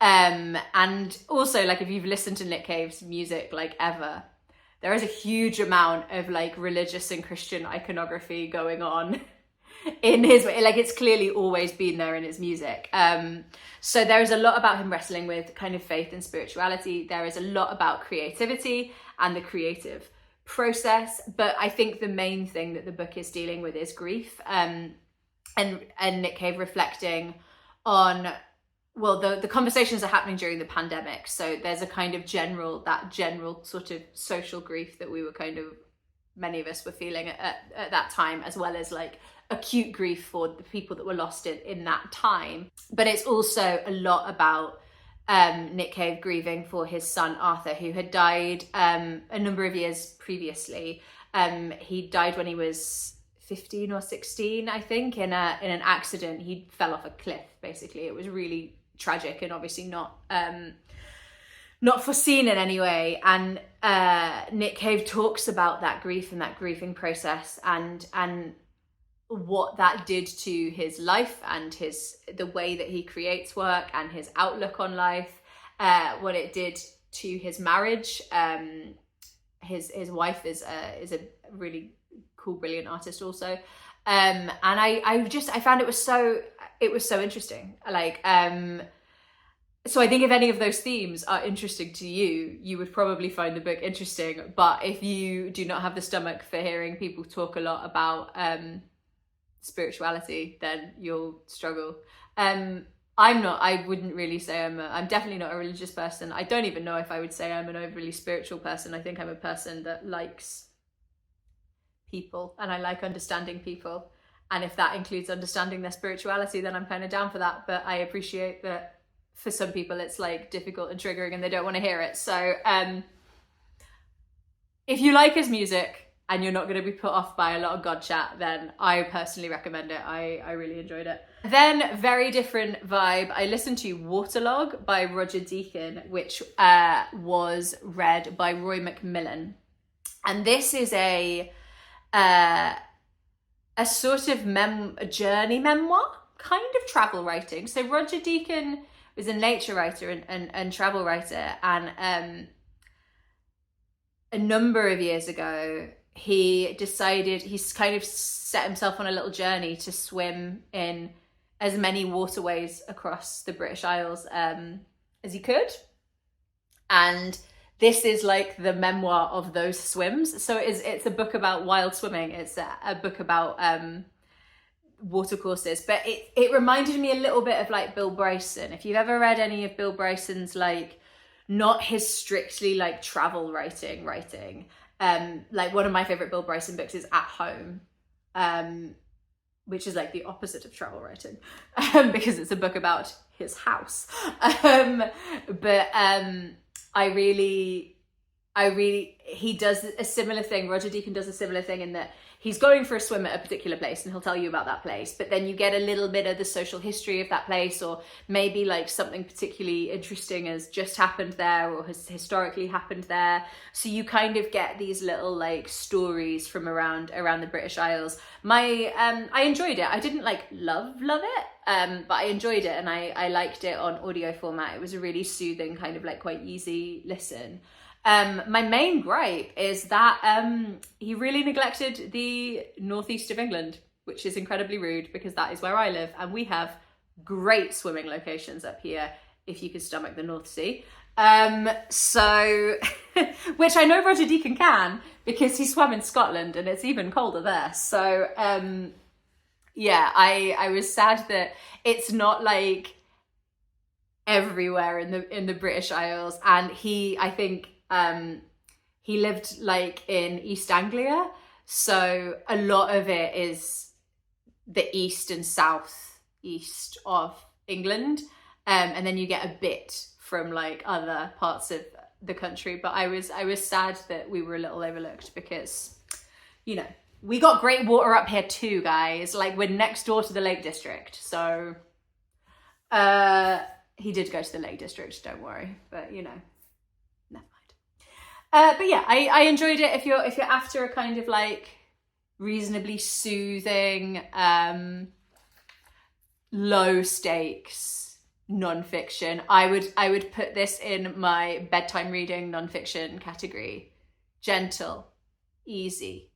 And also, like, if you've listened to Nick Cave's music like ever, there is a huge amount of like religious and Christian iconography going on in his way. Like, it's clearly always been there in his music. So there is a lot about him wrestling with kind of faith and spirituality. There is a lot about creativity and the creative process, but I think the main thing that the book is dealing with is grief, and Nick Cave reflecting on, well, the conversations are happening during the pandemic, so there's a kind of general sort of social grief that we were kind of, many of us were feeling at that time, as well as like acute grief for the people that were lost in that time. But it's also a lot about Nick Cave grieving for his son Arthur, who had died a number of years previously. He died when he was 15 or 16, I think, in an accident. He fell off a cliff, basically. It was really tragic and obviously not foreseen in any way. And Nick Cave talks about that grief and that grieving process, and what that did to his life and the way that he creates work and his outlook on life, what it did to his marriage. His wife is a really cool, brilliant artist also. And I found it was so interesting. Like, so I think if any of those themes are interesting to you, you would probably find the book interesting. But if you do not have the stomach for hearing people talk a lot about spirituality, then you'll struggle. I wouldn't really say I'm definitely not a religious person. I don't even know if I would say I'm an overly spiritual person. I think I'm a person that likes people and I like understanding people. And if that includes understanding their spirituality, then I'm kind of down for that. But I appreciate that for some people it's like difficult and triggering and they don't want to hear it. So if you like his music and you're not going to be put off by a lot of God chat, then I personally recommend it. I really enjoyed it. Then, very different vibe, I listened to Waterlog by Roger Deacon, which was read by Roy McMillan. And this is a sort of journey memoir, kind of travel writing. So Roger Deacon was a nature writer and travel writer, and a number of years ago, he's kind of set himself on a little journey to swim in as many waterways across the British Isles as he could. And this is like the memoir of those swims. So it's a book about wild swimming. It's a book about watercourses. But it reminded me a little bit of like Bill Bryson. If you've ever read any of Bill Bryson's, like, not his strictly like travel writing, like one of my favorite Bill Bryson books is At Home, which is like the opposite of travel writing, because it's a book about his house. He does a similar thing. Roger Deacon does a similar thing in that he's going for a swim at a particular place and he'll tell you about that place, but then you get a little bit of the social history of that place, or maybe like something particularly interesting has just happened there or has historically happened there. So you kind of get these little like stories from around the British Isles. I enjoyed it. I didn't like love it, but I enjoyed it, and I liked it on audio format. It was a really soothing kind of like quite easy listen. My main gripe is that he really neglected the northeast of England, which is incredibly rude because that is where I live and we have great swimming locations up here if you can stomach the North Sea. So, which I know Roger Deacon can because he swam in Scotland and it's even colder there. So, yeah, I was sad that it's not like everywhere in the British Isles, and I think he lived like in East Anglia, so a lot of it is the east and south east of England, and then you get a bit from like other parts of the country. But I was sad that we were a little overlooked because, you know, we got great water up here too, guys. Like, we're next door to the Lake District. So he did go to the Lake District, don't worry, but you know, never mind. But yeah, I enjoyed it. If you're after a kind of like reasonably soothing, low stakes non-fiction, I would put this in my bedtime reading non-fiction category. Gentle, easy,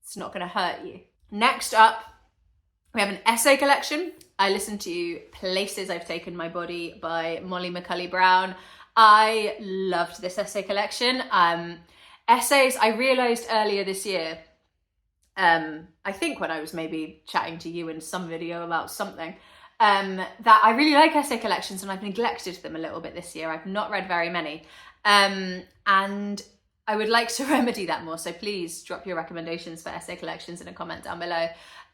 it's not going to hurt you. Next up, we have an essay collection. I listened to Places I've Taken My Body by Molly McCulley Brown. I loved this essay collection. Essays, I realised earlier this year, I think when I was maybe chatting to you in some video about something, that I really like essay collections and I've neglected them a little bit this year. I've not read very many. And I would like to remedy that more. So please drop your recommendations for essay collections in a comment down below.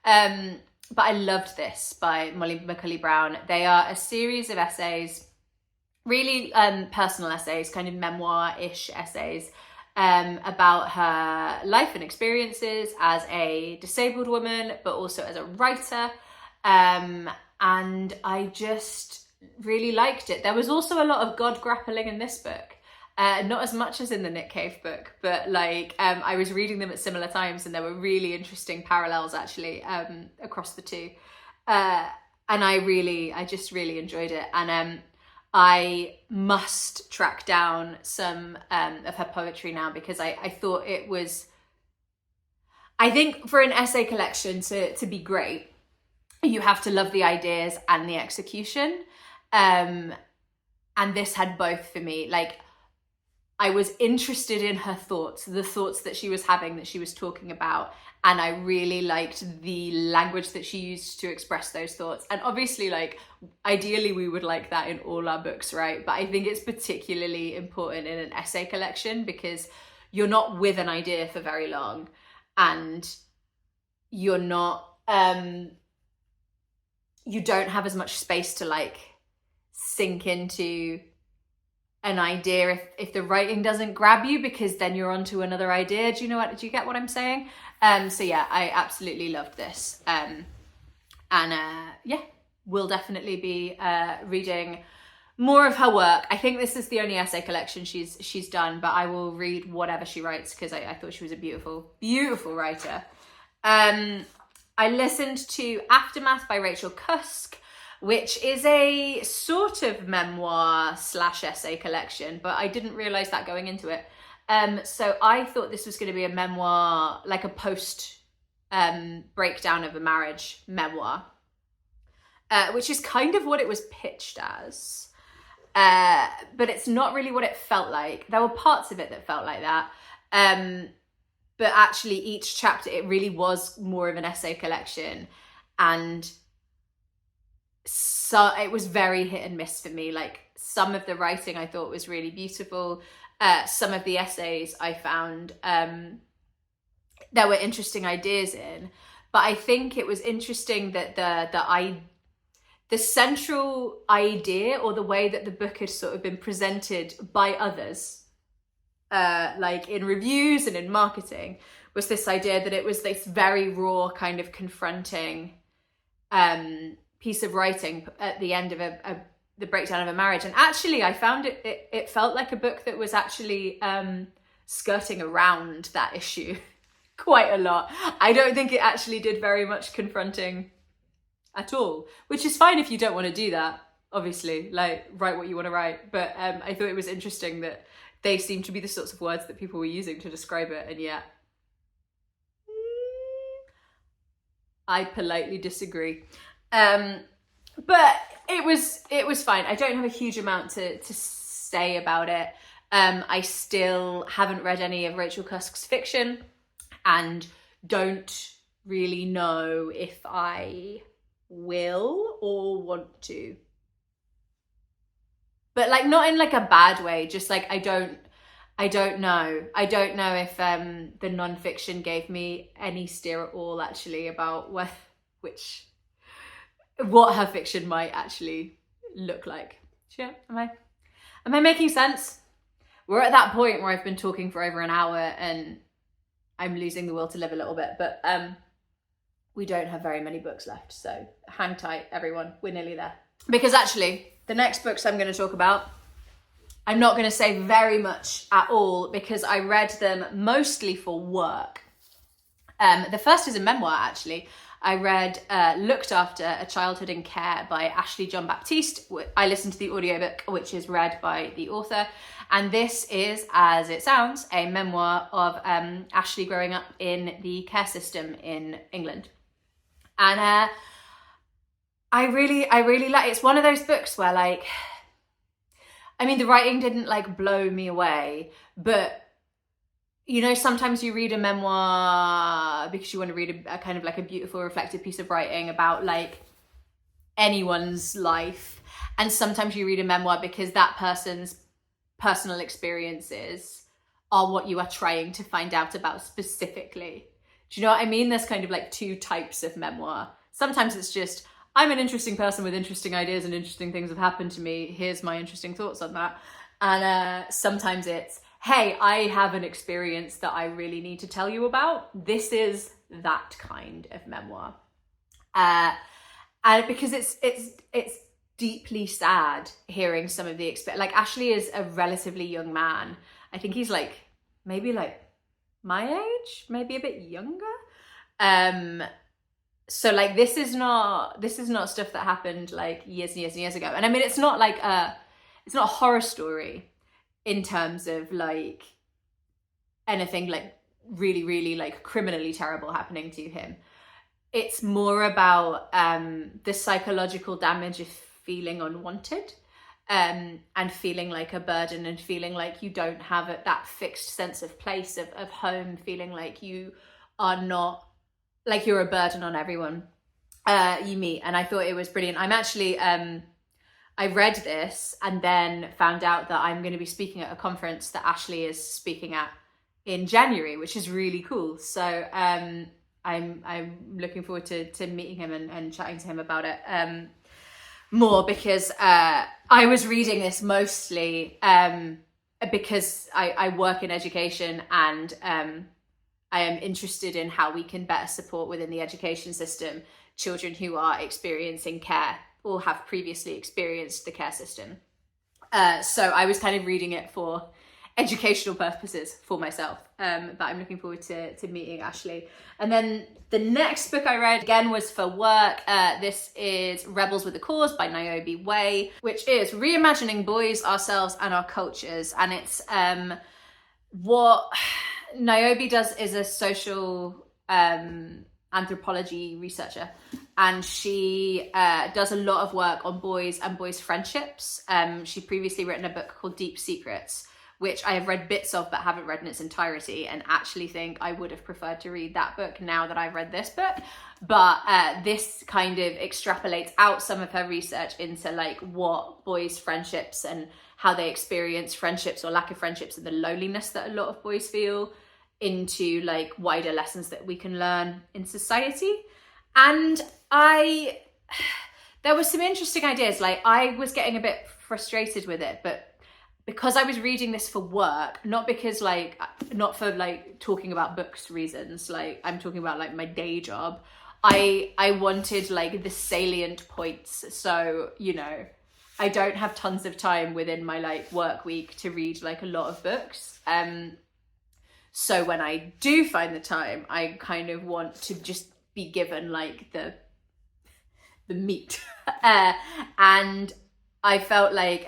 But I loved this by Molly McCulley Brown. They are a series of essays, really personal essays, kind of memoir-ish essays, about her life and experiences as a disabled woman, but also as a writer. And I just really liked it. There was also a lot of God grappling in this book. Not as much as in the Nick Cave book, but like I was reading them at similar times and there were really interesting parallels actually across the two. And I just really enjoyed it. And I must track down some of her poetry now because I thought it was, I think for an essay collection to be great, you have to love the ideas and the execution. And this had both for me. Like, I was interested in her thoughts, the thoughts that she was having, that she was talking about. And I really liked the language that she used to express those thoughts. And obviously, like, ideally we would like that in all our books, right? But I think it's particularly important in an essay collection because you're not with an idea for very long. and you're not, you don't have as much space to like sink into an idea if the writing doesn't grab you, because then you're onto another idea. Do you get what I'm saying? So yeah, I absolutely loved this. Yeah, we'll definitely be reading more of her work. I think this is the only essay collection she's done, but I will read whatever she writes because I thought she was a beautiful, beautiful writer. I listened to Aftermath by Rachel Cusk, which is a sort of memoir / essay collection, but I didn't realise that going into it. So I thought this was going to be a memoir, like a post breakdown of a marriage memoir, which is kind of what it was pitched as. But it's not really what it felt like. There were parts of it that felt like that. But actually each chapter, it really was more of an essay collection. And so it was very hit and miss for me. Like, some of the writing I thought was really beautiful. Some of the essays I found there were interesting ideas in. But I think it was interesting that the central idea, or the way that the book had sort of been presented by others, like in reviews and in marketing, was this idea that it was this very raw kind of confronting piece of writing at the end of the breakdown of a marriage. And actually I found it felt like a book that was actually skirting around that issue quite a lot. I don't think it actually did very much confronting at all, which is fine if you don't want to do that, obviously, like, write what you want to write. But I thought it was interesting that they seemed to be the sorts of words that people were using to describe it, and yet I politely disagree. But it was fine. I don't have a huge amount to say about it. I still haven't read any of Rachel Cusk's fiction, and don't really know if I will or want to. But like, not in like a bad way, just like I don't know. I don't know if the non-fiction gave me any steer at all actually about what her fiction might actually look like. Sure, am I making sense? We're at that point where I've been talking for over an hour and I'm losing the will to live a little bit, but we don't have very many books left, so hang tight, everyone. We're nearly there. Because actually, the next books I'm going to talk about, I'm not going to say very much at all because I read them mostly for work. The first is a memoir, actually. I read Looked After, A Childhood in Care by Ashley John-Baptiste. I listened to the audiobook, which is read by the author. And this is, as it sounds, a memoir of Ashley growing up in the care system in England. And I really like, it's one of those books where, like, I mean, the writing didn't like blow me away, but you know, sometimes you read a memoir because you want to read a kind of like a beautiful reflective piece of writing about like anyone's life. And sometimes you read a memoir because that person's personal experiences are what you are trying to find out about specifically. Do you know what I mean? There's kind of like two types of memoir. Sometimes it's just, I'm an interesting person with interesting ideas and interesting things have happened to me. Here's my interesting thoughts on that. And sometimes it's, hey, I have an experience that I really need to tell you about. This is that kind of memoir. And because it's deeply sad hearing some of the like Ashley is a relatively young man. I think he's like maybe like my age, maybe a bit younger. So like this is not stuff that happened like years and years and years ago. And I mean, it's not a horror story in terms of like anything like really, really like criminally terrible happening to him. It's more about the psychological damage of feeling unwanted, and feeling like a burden, and feeling like you don't have that fixed sense of place of home, feeling like you are not, like you're a burden on everyone you meet. And I thought it was brilliant. I'm actually, I read this and then found out that I'm going to be speaking at a conference that Ashley is speaking at in January, which is really cool. So I'm looking forward to meeting him and chatting to him about it more, because I was reading this mostly because I work in education, and I am interested in how we can better support within the education system children who are experiencing care or have previously experienced the care system. So I was kind of reading it for educational purposes for myself, but I'm looking forward to meeting Ashley. And then the next book I read, again, was for work. This is Rebels with a Cause by Niobe Way, which is reimagining boys, ourselves, and our cultures. And it's what Niobe does is a social anthropology researcher, and she does a lot of work on boys and boys' friendships. She previously written a book called Deep Secrets, which I have read bits of but haven't read in its entirety, and actually think I would have preferred to read that book now that I've read this book. But this kind of extrapolates out some of her research into like what boys' friendships and how they experience friendships or lack of friendships, and the loneliness that a lot of boys feel, into like wider lessons that we can learn in society. And there were some interesting ideas. Like, I was getting a bit frustrated with it, but because I was reading this for work, not because like, not for like talking about books reasons, like I'm talking about like my day job, I wanted like the salient points. So, you know, I don't have tons of time within my like work week to read like a lot of books. So when I do find the time, I kind of want to just be given like the meat. And I felt like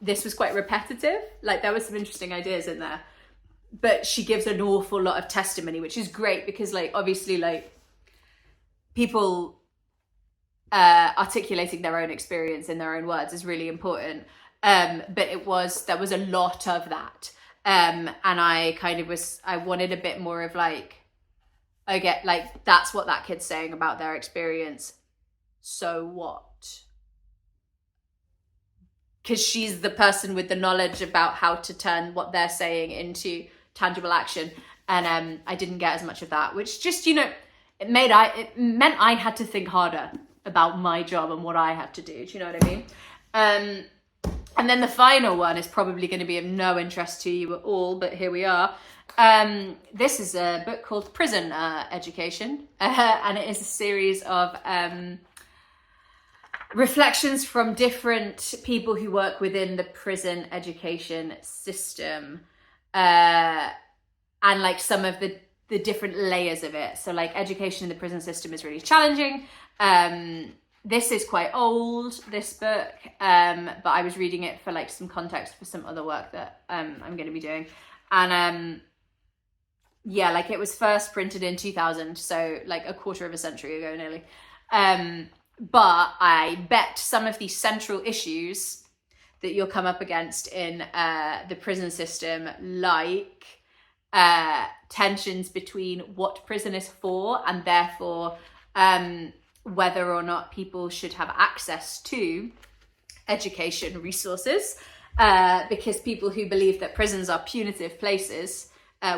this was quite repetitive. Like, there were some interesting ideas in there, but she gives an awful lot of testimony, which is great because like, obviously, like people articulating their own experience in their own words is really important. But there was a lot of that. And I kind of I wanted a bit more of like, I get like, that's what that kid's saying about their experience. So what? Because she's the person with the knowledge about how to turn what they're saying into tangible action. And I didn't get as much of that, which just, you know, it meant I had to think harder about my job and what I had to do. Do you know what I mean? And then the final one is probably going to be of no interest to you at all, but here we are. This is a book called Prison Education, and it is a series of reflections from different people who work within the prison education system, and like some of the different layers of it. So like, education in the prison system is really challenging. This is quite old, this book, but I was reading it for like some context for some other work that I'm going to be doing. And yeah, like it was first printed in 2000, so like a quarter of a century ago nearly. But I bet some of the central issues that you'll come up against in the prison system, like tensions between what prison is for, and therefore whether or not people should have access to education resources, because people who believe that prisons are punitive places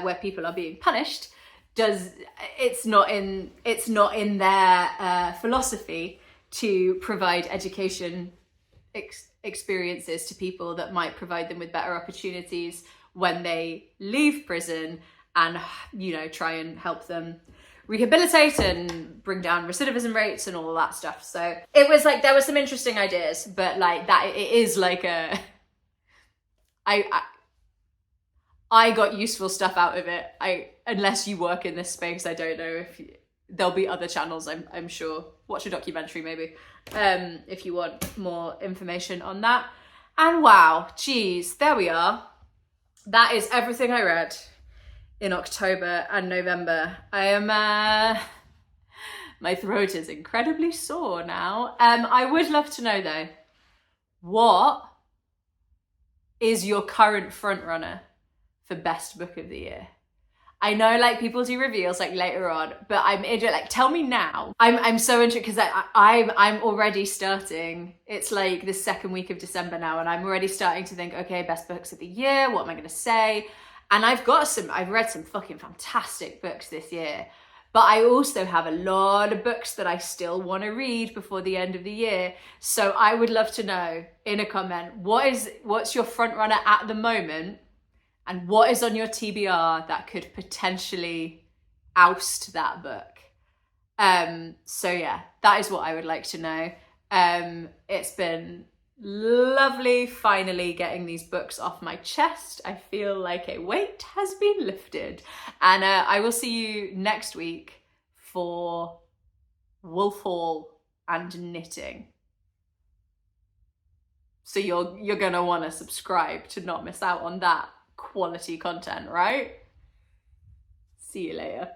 where people are being punished, it's not in their philosophy to provide education experiences to people that might provide them with better opportunities when they leave prison, and, you know, try and help them rehabilitate and bring down recidivism rates and all of that stuff. So it was like, there were some interesting ideas, but like that, it is like I got useful stuff out of it. Unless you work in this space, I don't know if there'll be other channels, I'm sure. Watch a documentary maybe, if you want more information on that. And wow, geez, there we are. That is everything I read in October and November. I am, my throat is incredibly sore now. I would love to know though, what is your current frontrunner for best book of the year? I know like people do reveals like later on, but I'm interested, like tell me now. I'm so interested because I'm already starting. It's like the second week of December now, and I'm already starting to think, okay, best books of the year, what am I going to say? And I've read some fucking fantastic books this year, but I also have a lot of books that I still want to read before the end of the year. So I would love to know in a comment, what's your front runner at the moment, and what is on your TBR that could potentially oust that book? So yeah, that is what I would like to know. It's been lovely finally getting these books off my chest. I feel like a weight has been lifted, and I will see you next week for Wolf Hall and knitting. So you're gonna want to subscribe to not miss out on that quality content, right? See you later.